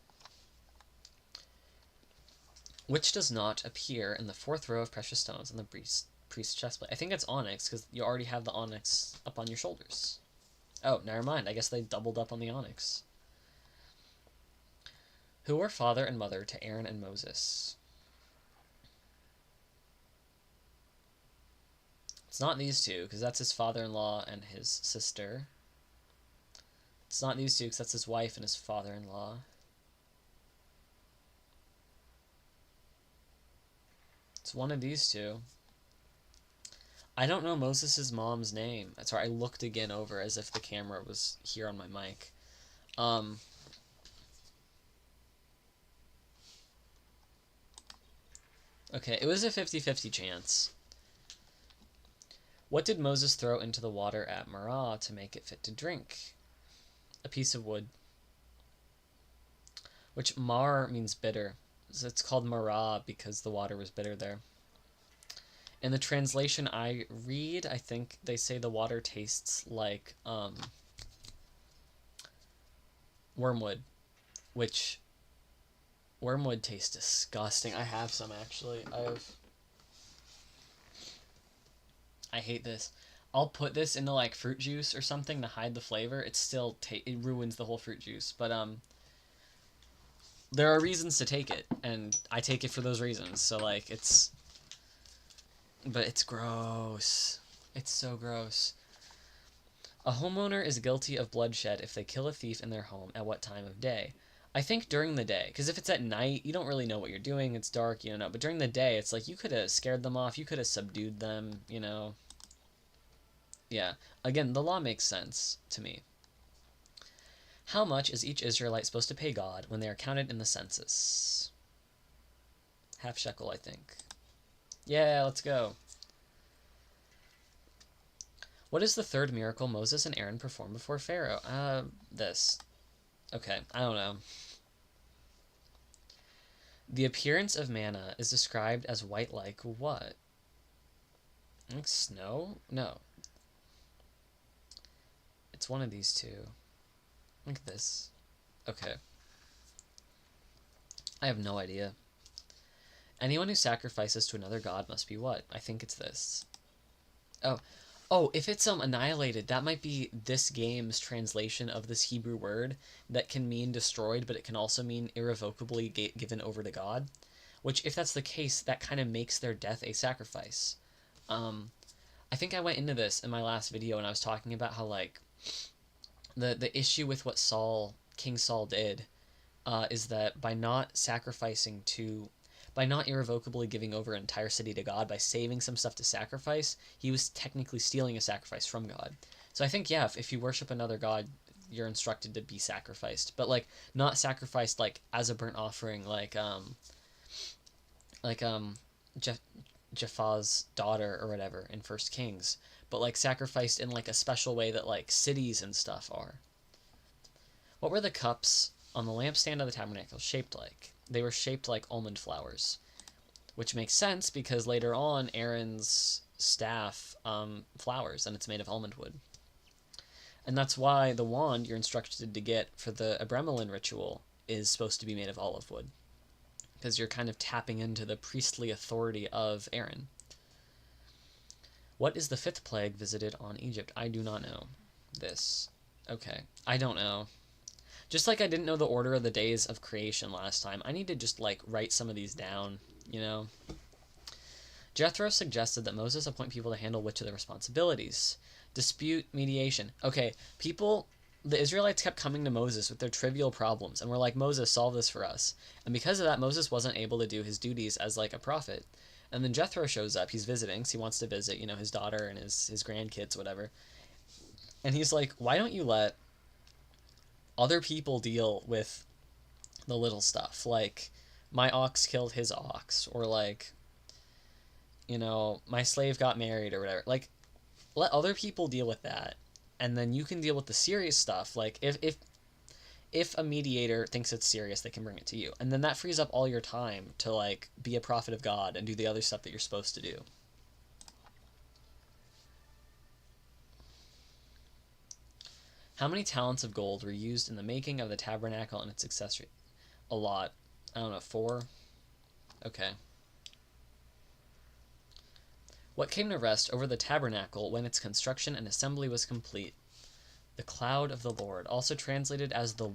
Which does not appear in the fourth row of precious stones on the priest's chestplate? I think it's onyx, because you already have the onyx up on your shoulders. Oh, never mind. I guess they doubled up on the onyx. Who were father and mother to Aaron and Moses? It's not these two, because that's his father-in-law and his sister. It's not these two, because that's his wife and his father-in-law. It's one of these two. I don't know Moses' mom's name. Sorry, I looked again over as if the camera was here on my mic. Okay, it was a 50-50 chance. What did Moses throw into the water at Marah to make it fit to drink? A piece of wood. Which mar means bitter. So it's called Marah because the water was bitter there. In the translation I read, I think they say the water tastes like wormwood, which wormwood tastes disgusting. I have some actually. I hate this. I'll put this into like fruit juice or something to hide the flavor. It still it ruins the whole fruit juice. But there are reasons to take it, and I take it for those reasons. So like but it's gross. It's so gross. A homeowner is guilty of bloodshed if they kill a thief in their home at what time of day? I think during the day, because if it's at night, you don't really know what you're doing. It's dark, you don't know. But during the day, it's like you could have scared them off. You could have subdued them, you know. Yeah. Again, the law makes sense to me. How much is each Israelite supposed to pay God when they are counted in the census? Half shekel, I think. Yeah, let's go. What is the third miracle Moses and Aaron performed before Pharaoh? This. Okay, I don't know. The appearance of manna is described as white like what? Like snow? No. It's one of these two. Look at this. Okay. I have no idea. Anyone who sacrifices to another god must be what? I think it's this. Oh, if it's annihilated, that might be this game's translation of this Hebrew word that can mean destroyed, but it can also mean irrevocably given over to God. Which, if that's the case, that kind of makes their death a sacrifice. I think I went into this in my last video and I was talking about how, like, the issue with what King Saul did is that by not irrevocably giving over an entire city to God, by saving some stuff to sacrifice, he was technically stealing a sacrifice from God. So I think, yeah, if you worship another god, you're instructed to be sacrificed. But, like, not sacrificed, like, as a burnt offering, like Jephthah's daughter or whatever in First Kings. But, like, sacrificed in, like, a special way that, like, cities and stuff are. What were the cups on the lampstand of the tabernacle shaped like? They were shaped like almond flowers, which makes sense because later on Aaron's staff flowers and it's made of almond wood. And that's why the wand you're instructed to get for the Abramelin ritual is supposed to be made of olive wood, because you're kind of tapping into the priestly authority of Aaron. What is the fifth plague visited on Egypt? I do not know this. Okay, I don't know. Just like I didn't know the order of the days of creation last time, I need to just, like, write some of these down, you know? Jethro suggested that Moses appoint people to handle which of the responsibilities? Dispute mediation. Okay, the Israelites kept coming to Moses with their trivial problems, and were like, Moses, solve this for us. And because of that, Moses wasn't able to do his duties as, like, a prophet. And then Jethro shows up. He's visiting, so he wants to visit, you know, his daughter and his grandkids, whatever. And he's like, why don't you let other people deal with the little stuff? Like, my ox killed his ox, or, like, you know, my slave got married, or whatever. Like, let other people deal with that, and then you can deal with the serious stuff. Like, if a mediator thinks it's serious, they can bring it to you, and then that frees up all your time to, like, be a prophet of God and do the other stuff that you're supposed to do. How many talents of gold were used in the making of the tabernacle and its accessory? A lot. I don't know, 4? Okay. What came to rest over the tabernacle when its construction and assembly was complete? The cloud of the Lord, also translated as the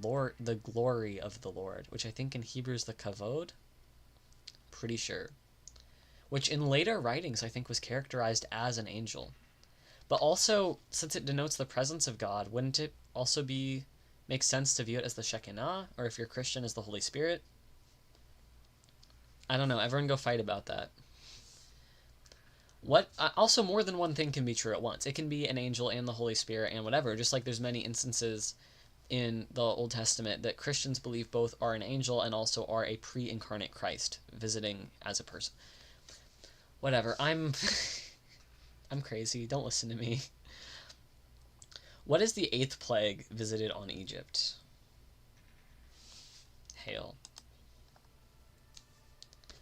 glory of the Lord, which I think in Hebrew is the kavod. Pretty sure. Which in later writings I think was characterized as an angel. But also, since it denotes the presence of God, wouldn't it also make sense to view it as the Shekinah, or if you're Christian, as the Holy Spirit? I don't know. Everyone go fight about that. Also, more than one thing can be true at once. It can be an angel and the Holy Spirit and whatever, just like there's many instances in the Old Testament that Christians believe both are an angel and also are a pre-incarnate Christ visiting as a person. Whatever. I'm crazy. Don't listen to me. What is the 8th plague visited on Egypt? Hail.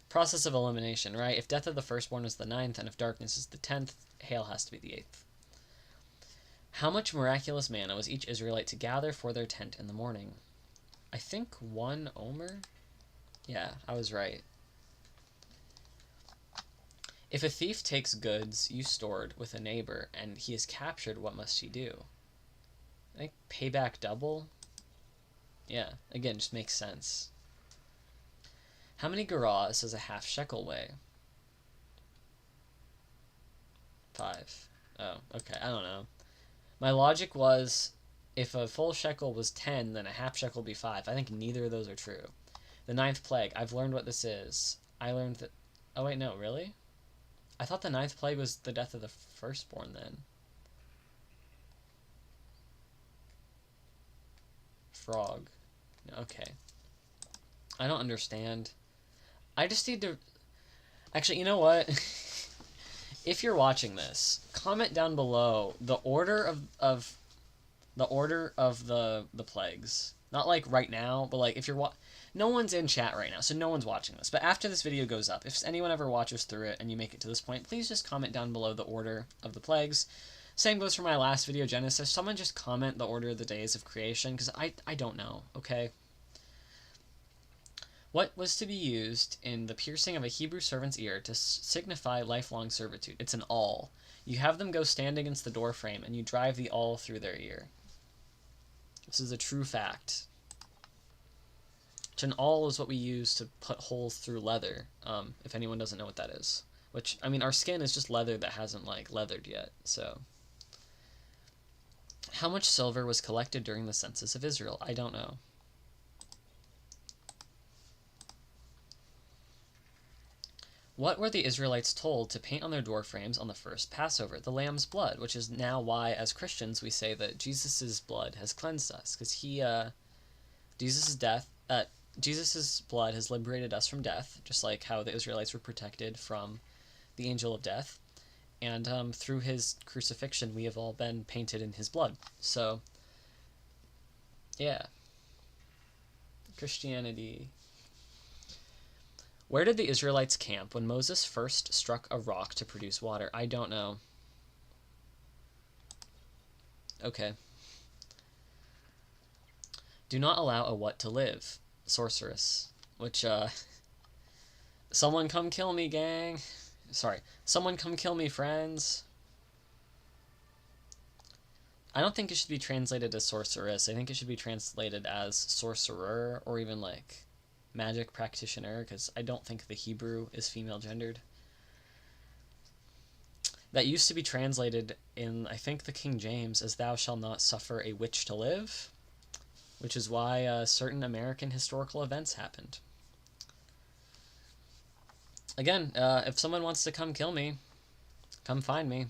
Process of elimination, right? If death of the firstborn is the 9th, and if darkness is the 10th, hail has to be the 8th. How much miraculous manna was each Israelite to gather for their tent in the morning? I think 1 omer? Yeah, I was right. If a thief takes goods you stored with a neighbor and he is captured, what must he do? I think pay back double? Yeah, again, just makes sense. How many gerahs does a half shekel weigh? 5. Oh, okay, I don't know. My logic was, if a full shekel was 10, then a half shekel would be 5. I think neither of those are true. The 9th plague. I've learned what this is. I learned that... Oh, wait, no, really? I thought the 9th plague was the death of the firstborn, then. Frog. Okay. I don't understand. I just need to... Actually, you know what? If you're watching this, comment down below the order of the plagues. Not like right now, but like if you're no one's in chat right now, so no one's watching this. But after this video goes up, if anyone ever watches through it and you make it to this point, please just comment down below the order of the plagues. Same goes for my last video, Genesis. Someone just comment the order of the days of creation, because I don't know, okay? What was to be used in the piercing of a Hebrew servant's ear to signify lifelong servitude? It's an awl. You have them go stand against the door frame, and you drive the awl through their ear. This is a true fact. An awl is what we use to put holes through leather, if anyone doesn't know what that is. Which, I mean, our skin is just leather that hasn't, like, leathered yet, so... How much silver was collected during the census of Israel? I don't know. What were the Israelites told to paint on their door frames on the first Passover? The lamb's blood, which is now why, as Christians, we say that Jesus' blood has cleansed us, because Jesus' blood has liberated us from death, just like how the Israelites were protected from the angel of death, and through his crucifixion, we have all been painted in his blood. So, yeah. Christianity. Where did the Israelites camp when Moses first struck a rock to produce water? I don't know. Okay. Do not allow a what to live. Sorceress. Which, someone come kill me, gang. Sorry. Someone come kill me, friends. I don't think it should be translated as sorceress. I think it should be translated as sorcerer, or even like magic practitioner, because I don't think the Hebrew is female gendered. That used to be translated in, I think, the King James as "thou shalt not suffer a witch to live," which is why certain American historical events happened. Again, if someone wants to come kill me, come find me.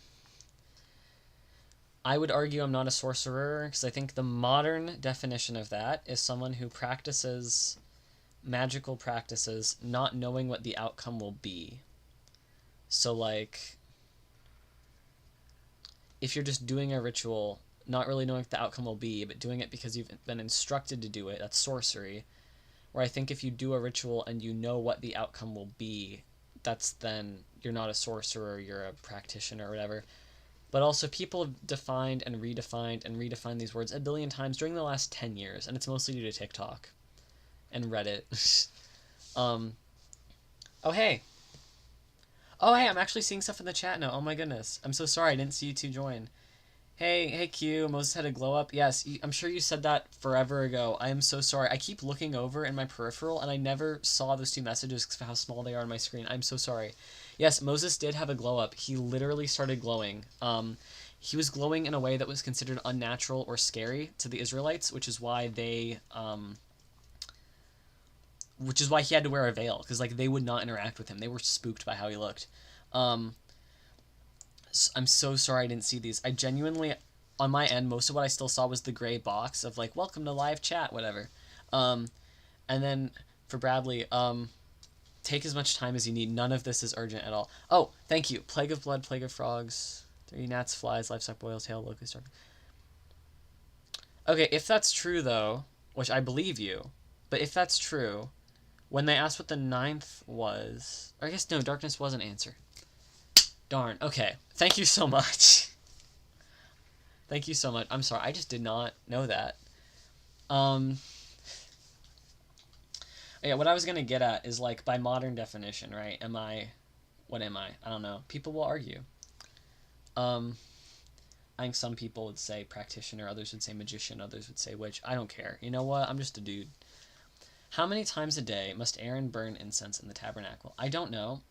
I would argue I'm not a sorcerer, because I think the modern definition of that is someone who practices magical practices not knowing what the outcome will be. So, like, if you're just doing a ritual, not really knowing what the outcome will be, but doing it because you've been instructed to do it, that's sorcery. Where I think if you do a ritual and you know what the outcome will be, that's then, you're not a sorcerer, you're a practitioner or whatever. But also, people have defined and redefined these words a billion times during the last 10 years, and it's mostly due to TikTok and Reddit. Oh, hey. Oh, hey, I'm actually seeing stuff in the chat now. Oh my goodness. I'm so sorry, I didn't see you two join. Hey, Q, Moses had a glow up. Yes, I'm sure you said that forever ago. I am so sorry. I keep looking over in my peripheral, and I never saw those two messages because of how small they are on my screen. I'm so sorry. Yes, Moses did have a glow up. He literally started glowing. He was glowing in a way that was considered unnatural or scary to the Israelites, which is why they, which is why he had to wear a veil, because, like, they would not interact with him. They were spooked by how he looked. I'm so sorry I didn't see these. I genuinely, on my end, most of what I still saw was the gray box of, like, welcome to live chat, whatever. And then for Bradley, take as much time as you need. None of this is urgent at all. Oh, thank you. Plague of blood, plague of frogs, 3 gnats, flies, livestock boils, hail, locust, dark. Okay, if that's true, though, which I believe you, but if that's true, when they asked what the 9th was, or I guess no, darkness was an answer. Darn. Okay. Thank you so much. Thank you so much. I'm sorry. I just did not know that. Yeah, what I was going to get at is, like, by modern definition, right? What am I? I don't know. People will argue. I think some people would say practitioner, others would say magician, others would say witch. I don't care. You know what? I'm just a dude. How many times a day must Aaron burn incense in the tabernacle? I don't know.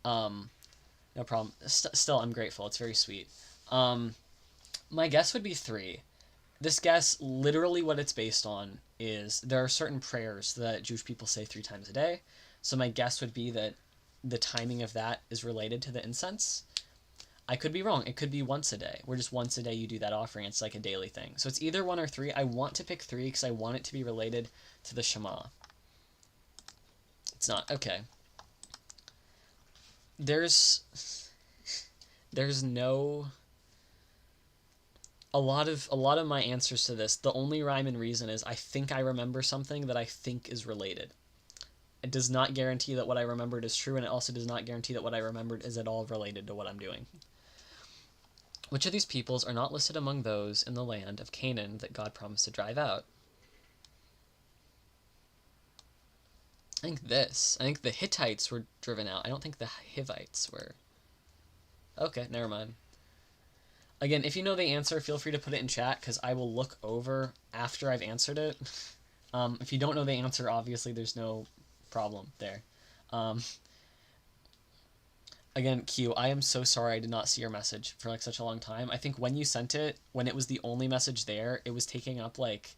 No problem. Still, I'm grateful. It's very sweet. My guess would be 3. This guess, literally what it's based on is there are certain prayers that Jewish people say 3 times a day. So my guess would be that the timing of that is related to the incense. I could be wrong. It could be once a day, where just once a day you do that offering. It's like a daily thing. So it's either 1 or 3. I want to pick 3 because I want it to be related to the Shema. It's not. Okay. There's no... A lot of my answers to this, the only rhyme and reason is I think I remember something that I think is related. It does not guarantee that what I remembered is true, and it also does not guarantee that what I remembered is at all related to what I'm doing. Which of these peoples are not listed among those in the land of Canaan that God promised to drive out? I think the Hittites were driven out. I don't think the Hivites were. Okay, never mind. Again, if you know the answer, feel free to put it in chat, because I will look over after I've answered it. If you don't know the answer, obviously there's no problem there. Again, Q, I am so sorry I did not see your message for, like, such a long time. I think when you sent it, when it was the only message there, it was taking up, like,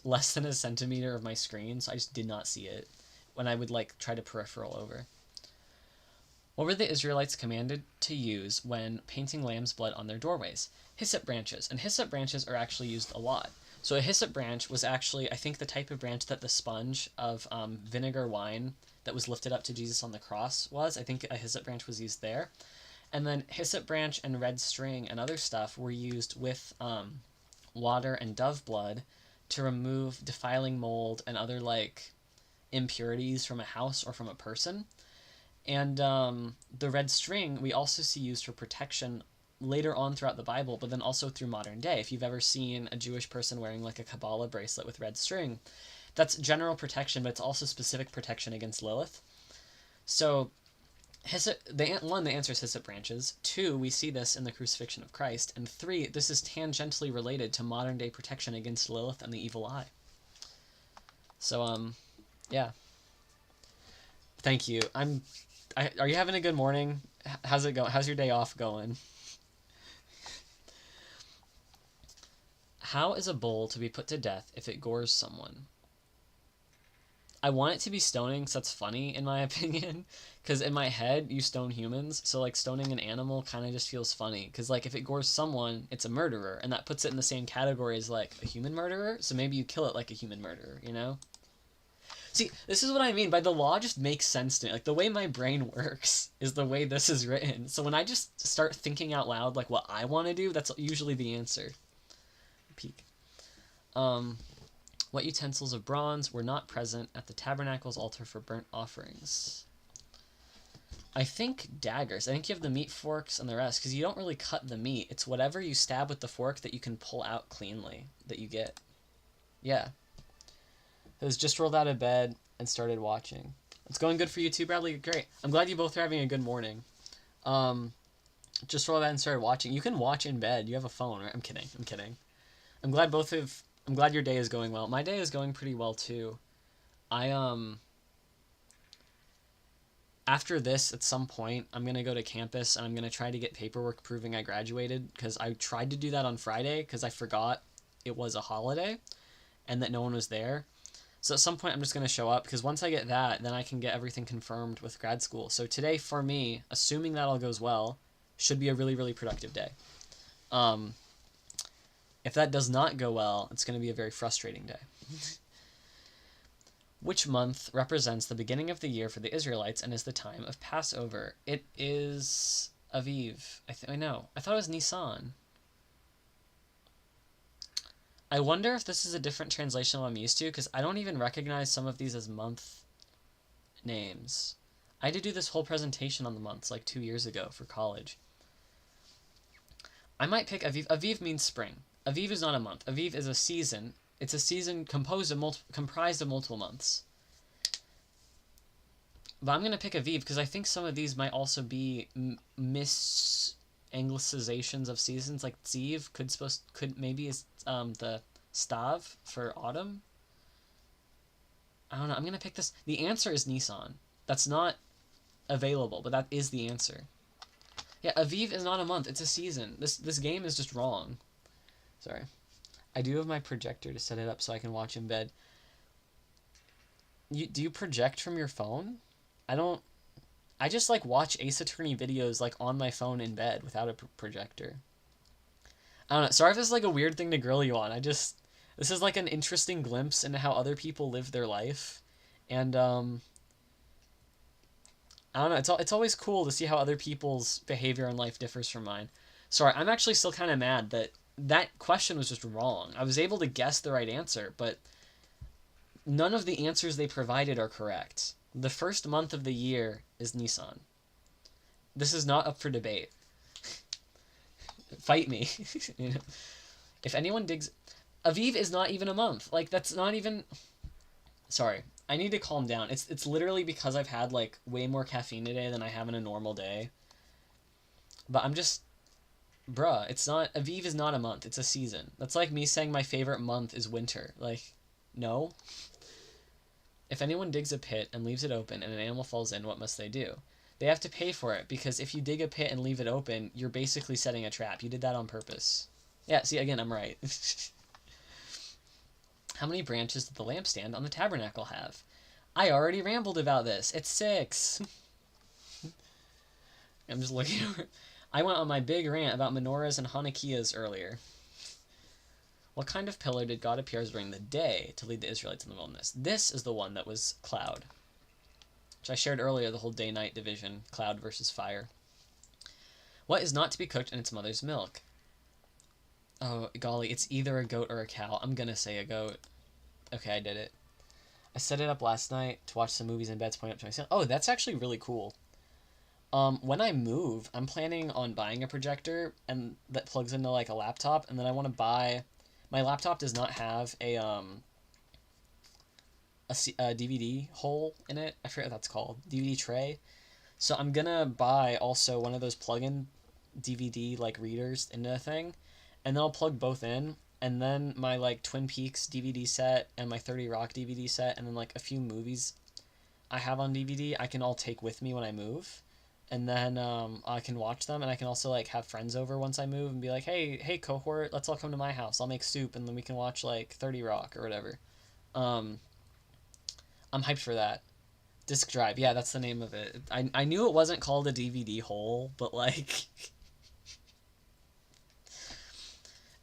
less than a centimeter of my screen, so I just did not see it when I would, like, try to peripheral over. What were the Israelites commanded to use when painting lamb's blood on their doorways? Hyssop branches. And hyssop branches are actually used a lot. So a hyssop branch was actually, I think, the type of branch that the sponge of vinegar wine that was lifted up to Jesus on the cross was. I think a hyssop branch was used there. And then hyssop branch and red string and other stuff were used with water and dove blood to remove defiling mold and other, like, impurities from a house or from a person. And the red string we also see used for protection later on throughout the Bible, but then also through modern day. If you've ever seen a Jewish person wearing, like, a Kabbalah bracelet with red string, that's general protection, but it's also specific protection against Lilith. So One, the answer is hyssop branches. Two, we see this in the crucifixion of Christ. And three, this is tangentially related to modern day protection against Lilith and the evil eye. So, yeah. Thank you. Are you having a good morning? How's it going? How's your day off going? How is a bull to be put to death if it gores someone? I want it to be stoning, because that's funny, in my opinion. Because in my head, you stone humans, so, like, stoning an animal kind of just feels funny. Because, like, if it gores someone, it's a murderer, and that puts it in the same category as, like, a human murderer, so maybe you kill it like a human murderer, you know? See, this is what I mean by the law just makes sense to me. Like, the way my brain works is the way this is written. So when I just start thinking out loud, like, what I want to do, that's usually the answer. Peak. What utensils of bronze were not present at the tabernacle's altar for burnt offerings? I think daggers. I think you have the meat forks and the rest, because you don't really cut the meat. It's whatever you stab with the fork that you can pull out cleanly that you get. Yeah. It was just rolled out of bed and started watching. It's going good for you too, Bradley? Great. I'm glad you both are having a good morning. Just rolled out and started watching. You can watch in bed. You have a phone, right? I'm kidding. I'm glad your day is going well. My day is going pretty well too. After this, at some point, I'm going to go to campus and I'm going to try to get paperwork proving I graduated, because I tried to do that on Friday because I forgot it was a holiday and that no one was there. So at some point, I'm just going to show up, because once I get that, then I can get everything confirmed with grad school. So today, for me, assuming that all goes well, should be a really, really productive day. If that does not go well, it's going to be a very frustrating day. Which month represents the beginning of the year for the Israelites and is the time of Passover? It is Aviv. I know. I thought it was Nisan. I wonder if this is a different translation than I'm used to, because I don't even recognize some of these as month names. I had to do this whole presentation on the months like 2 years ago for college. I might pick Aviv. Aviv means spring. Aviv is not a month. Aviv is a season. It's a season comprised of multiple months. But I'm going to pick Aviv because I think some of these might also be mis-anglicizations of seasons. Like Ziv could maybe is the Stav for autumn. I don't know. I'm going to pick this. The answer is Nisan. That's not available, but that is the answer. Yeah, Aviv is not a month. It's a season. This game is just wrong. Sorry. I do have my projector to set it up so I can watch in bed. Do you project from your phone? I just like watch Ace Attorney videos like on my phone in bed without a projector. I don't know. Sorry if this is like a weird thing to grill you on. This is like an interesting glimpse into how other people live their life. And I don't know. It's always cool to see how other people's behavior in life differs from mine. Sorry, I'm actually still kind of mad that question was just wrong. I was able to guess the right answer, but none of the answers they provided are correct. The first month of the year is Nisan. This is not up for debate. Fight me. You know? If anyone digs... Aviv is not even a month. Like, that's not even... Sorry. I need to calm down. It's literally because I've had, like, way more caffeine today than I have in a normal day. But I'm just... Bruh, it's not... Aviv is not a month. It's a season. That's like me saying my favorite month is winter. Like, no. If anyone digs a pit and leaves it open and an animal falls in, what must they do? They have to pay for it, because if you dig a pit and leave it open, you're basically setting a trap. You did that on purpose. Yeah, see, again, I'm right. How many branches did the lampstand on the tabernacle have? I already rambled about this. It's 6. I'm just looking over. I went on my big rant about menorahs and Hanukkahs earlier. What kind of pillar did God appear as during the day to lead the Israelites in the wilderness? This is the one that was cloud, which I shared earlier, the whole day-night division, cloud versus fire. What is not to be cooked in its mother's milk? Oh, golly, it's either a goat or a cow. I'm gonna say a goat. Okay, I did it. I set it up last night to watch some movies in bed, pointing up to my ceiling. Oh, that's actually really cool. When I move, I'm planning on buying a projector and that plugs into like a laptop, and then I want to buy... My laptop does not have a DVD hole in it. I forget what that's called. DVD tray. So I'm gonna buy also one of those plug-in DVD like readers into a thing, and then I'll plug both in, and then my like Twin Peaks DVD set and my 30 Rock DVD set, and then like a few movies I have on DVD I can all take with me when I move, and then I can watch them, and I can also like have friends over once I move and be like, hey cohort, let's all come to my house. I'll make soup, and then we can watch like 30 Rock or whatever. Um, I'm hyped for that. Disc drive, yeah, that's the name of it. I knew it wasn't called a DVD hole, but like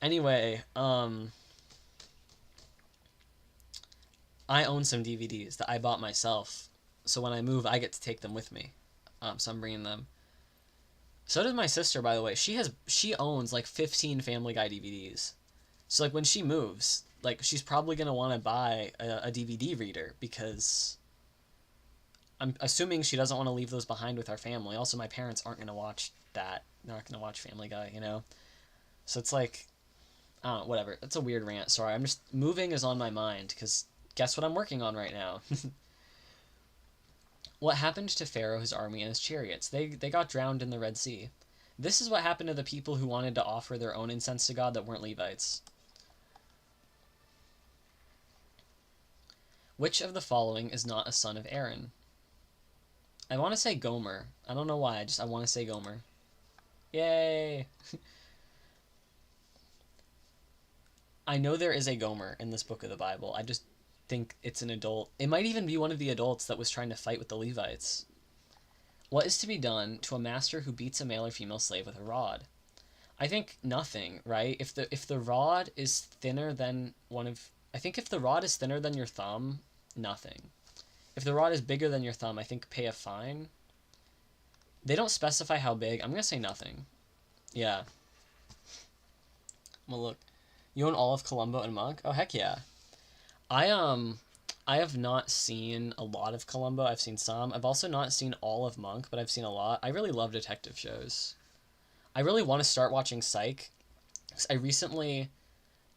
anyway, I own some DVDs that I bought myself, so when I move, I get to take them with me. So I'm bringing them. So does my sister, by the way. She owns like 15 Family Guy DVDs. So like when she moves, like she's probably gonna want to buy a DVD reader because I'm assuming she doesn't want to leave those behind with our family. Also, my parents aren't gonna watch that. They're not gonna watch Family Guy, you know. So it's like, I don't know, whatever. That's a weird rant. Sorry, I'm just moving is on my mind because guess what I'm working on right now. What happened to Pharaoh, his army, and his chariots? They got drowned in the Red Sea. This is what happened to the people who wanted to offer their own incense to God that weren't Levites. Which of the following is not a son of Aaron? I want to say Gomer. I don't know why. I want to say Gomer. Yay! I know there is a Gomer in this book of the Bible. I just think it's an adult. It might even be one of the adults that was trying to fight with the Levites. What is to be done to a master who beats a male or female slave with a rod? I think nothing, right? If the rod is thinner than I think if the rod is thinner than your thumb, nothing. If the rod is bigger than your thumb, I think pay a fine. They don't specify how big. I'm gonna say nothing. Yeah. Well, look. You own all of Columbo and Monk? Oh heck yeah. I I have not seen a lot of Columbo. I've seen some. I've also not seen all of Monk, but I've seen a lot. I really love detective shows. I really want to start watching Psych. I recently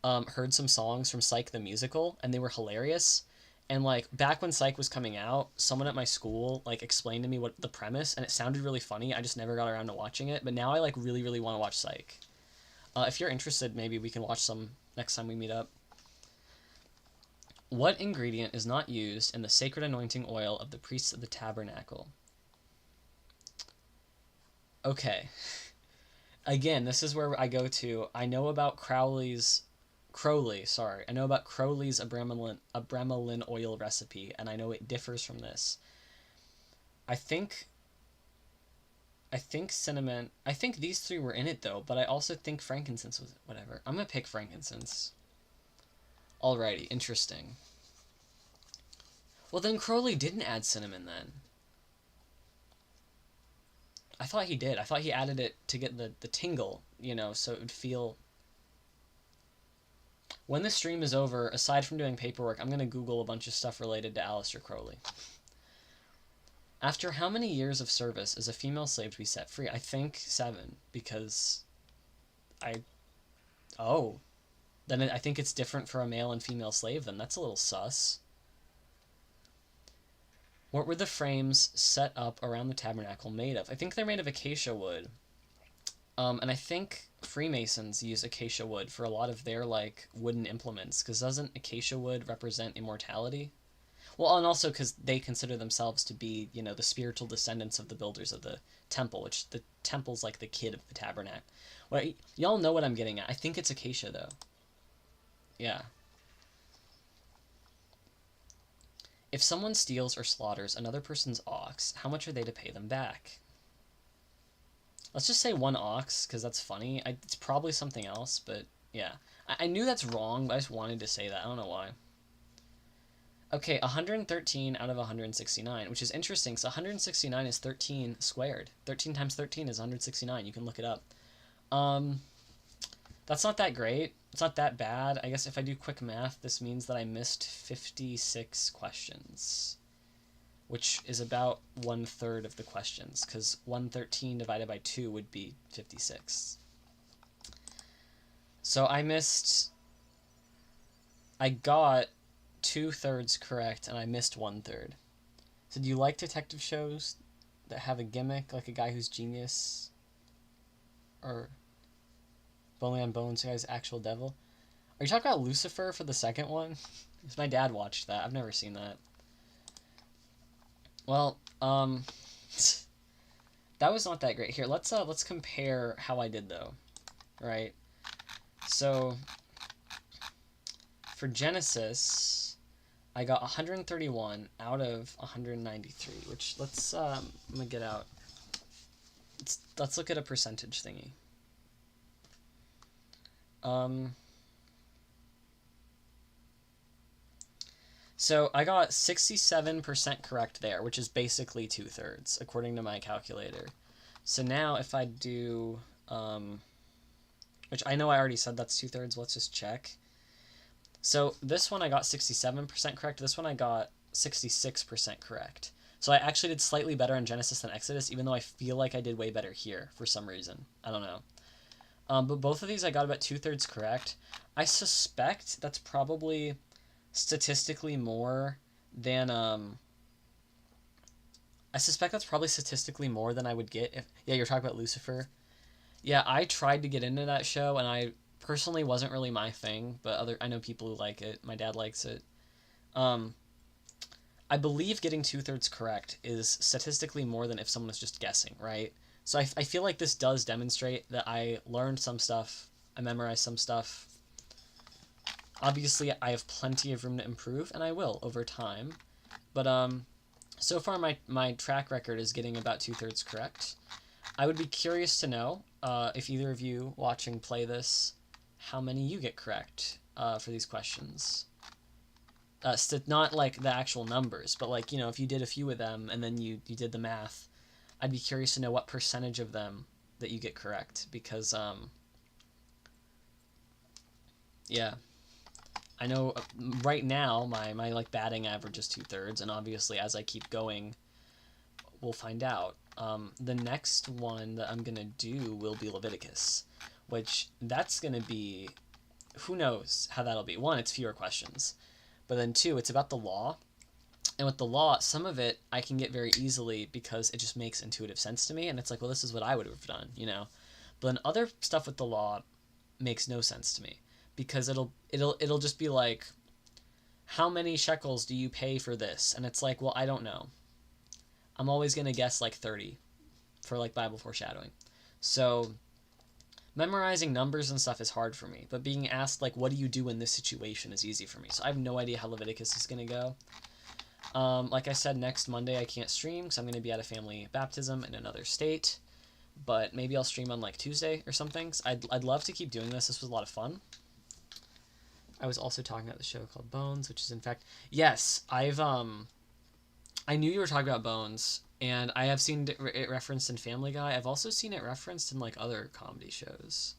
heard some songs from Psych the musical, and they were hilarious. And like back when Psych was coming out, someone at my school like explained to me what the premise, and it sounded really funny. I just never got around to watching it, but now I like really really want to watch Psych. If you're interested, maybe we can watch some next time we meet up. What ingredient is not used in the sacred anointing oil of the priests of the tabernacle? Okay. Again, this is where I go to. I know about Crowley, sorry. I know about Crowley's Abramelin oil recipe, and I know it differs from this. I think cinnamon. I think these three were in it though, but I also think frankincense was whatever. I'm gonna pick frankincense. Alrighty, interesting. Well, then Crowley didn't add cinnamon then. I thought he did. I thought he added it to get the tingle, you know, so it would feel... When the stream is over, aside from doing paperwork, I'm going to Google a bunch of stuff related to Aleister Crowley. After how many years of service is a female slave to be set free? I think 7, because Oh. Then I think it's different for a male and female slave then. That's a little sus. What were the frames set up around the tabernacle made of? I think they're made of acacia wood. And I think Freemasons use acacia wood for a lot of their, like, wooden implements, because doesn't acacia wood represent immortality? Well, and also because they consider themselves to be, you know, the spiritual descendants of the builders of the temple, which the temple's like the kid of the tabernacle. Well, y'all know what I'm getting at. I think it's acacia, though. Yeah. If someone steals or slaughters another person's ox, how much are they to pay them back? Let's just say 1 ox, because that's funny. It's probably something else, but yeah. I knew that's wrong, but I just wanted to say that. I don't know why. Okay, 113 out of 169, which is interesting, so 169 is 13 squared. 13 times 13 is 169. You can look it up. That's not that great. It's not that bad. I guess if I do quick math, this means that I missed 56 questions, which is about 1/3 of the questions, because 113 divided by 2 would be 56. So I got 2/3 correct, and I missed 1/3. So do you like detective shows? that have a gimmick, like a guy who's genius, or Bowling on Bones guy's actual devil. Are you talking about Lucifer for the second one? Because my dad watched that. I've never seen that. Well, that was not that great. Here, let's compare how I did though, right? So for Genesis, I got 131 out of 193, which I'm gonna get out. Let's look at a percentage thingy. So I got 67% correct there, which is basically 2/3, according to my calculator. So now if I do, which I know I already said that's 2/3, let's just check. So this one I got 67% correct, this one I got 66% correct. So I actually did slightly better in Genesis than Exodus, even though I feel like I did way better here for some reason. I don't know. But both of these I got about 2/3 correct. I suspect that's probably statistically more than I suspect that's probably statistically more than I would get if you're talking about Lucifer. Yeah, I tried to get into that show and I personally wasn't really my thing, but I know people who like it. My dad likes it. I believe getting 2/3 correct is statistically more than if someone was just guessing, right? So I feel like this does demonstrate that I learned some stuff, I memorized some stuff. Obviously, I have plenty of room to improve, and I will over time. But so far my track record is getting about 2/3 correct. I would be curious to know if either of you watching play this, how many you get correct for these questions. Not like the actual numbers, but like, you know, if you did a few of them and then you did the math, I'd be curious to know what percentage of them that you get correct, because yeah, I know right now my like batting average is 2/3, and obviously as I keep going, we'll find out. The next one that I'm gonna do will be Leviticus, which that's gonna be, who knows how that'll be. One, it's fewer questions, but then two, it's about the law. And with the law, some of it I can get very easily because it just makes intuitive sense to me, and it's like, well, this is what I would have done, you know. But then other stuff with the law makes no sense to me, because it'll just be like, how many shekels do you pay for this? And it's like, well, I don't know. I'm always gonna guess like 30 for like Bible foreshadowing. So memorizing numbers and stuff is hard for me, but being asked like, what do you do in this situation is easy for me. So I have no idea how Leviticus is gonna go. Like I said, next Monday I can't stream because I'm going to be at a family baptism in another state, but maybe I'll stream on like Tuesday or something. I'd love to keep doing this. This was a lot of fun. I was also talking about the show called Bones, which is in fact, yes, I knew you were talking about Bones, and I have seen it referenced in Family Guy. I've also seen it referenced in like other comedy shows.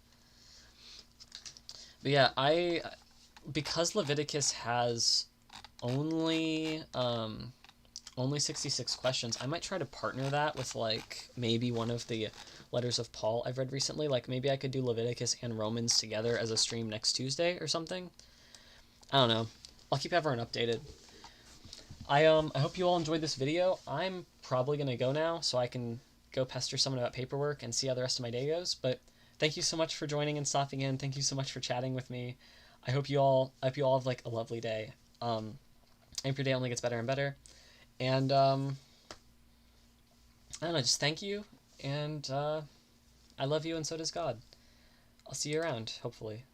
But yeah, because Leviticus has only 66 questions, I might try to partner that with like maybe one of the letters of Paul I've read recently. Like maybe I could do Leviticus and Romans together as a stream next Tuesday or something. I don't know. I'll keep everyone updated. I hope you all enjoyed this video. I'm probably gonna go now so I can go pester someone about paperwork and see how the rest of my day goes. But thank you so much for joining and stopping in. Thank you so much for chatting with me. I hope you all have like a lovely day. I hope your day only gets better and better. And I don't know, just thank you, and I love you, and so does God. I'll see you around, hopefully.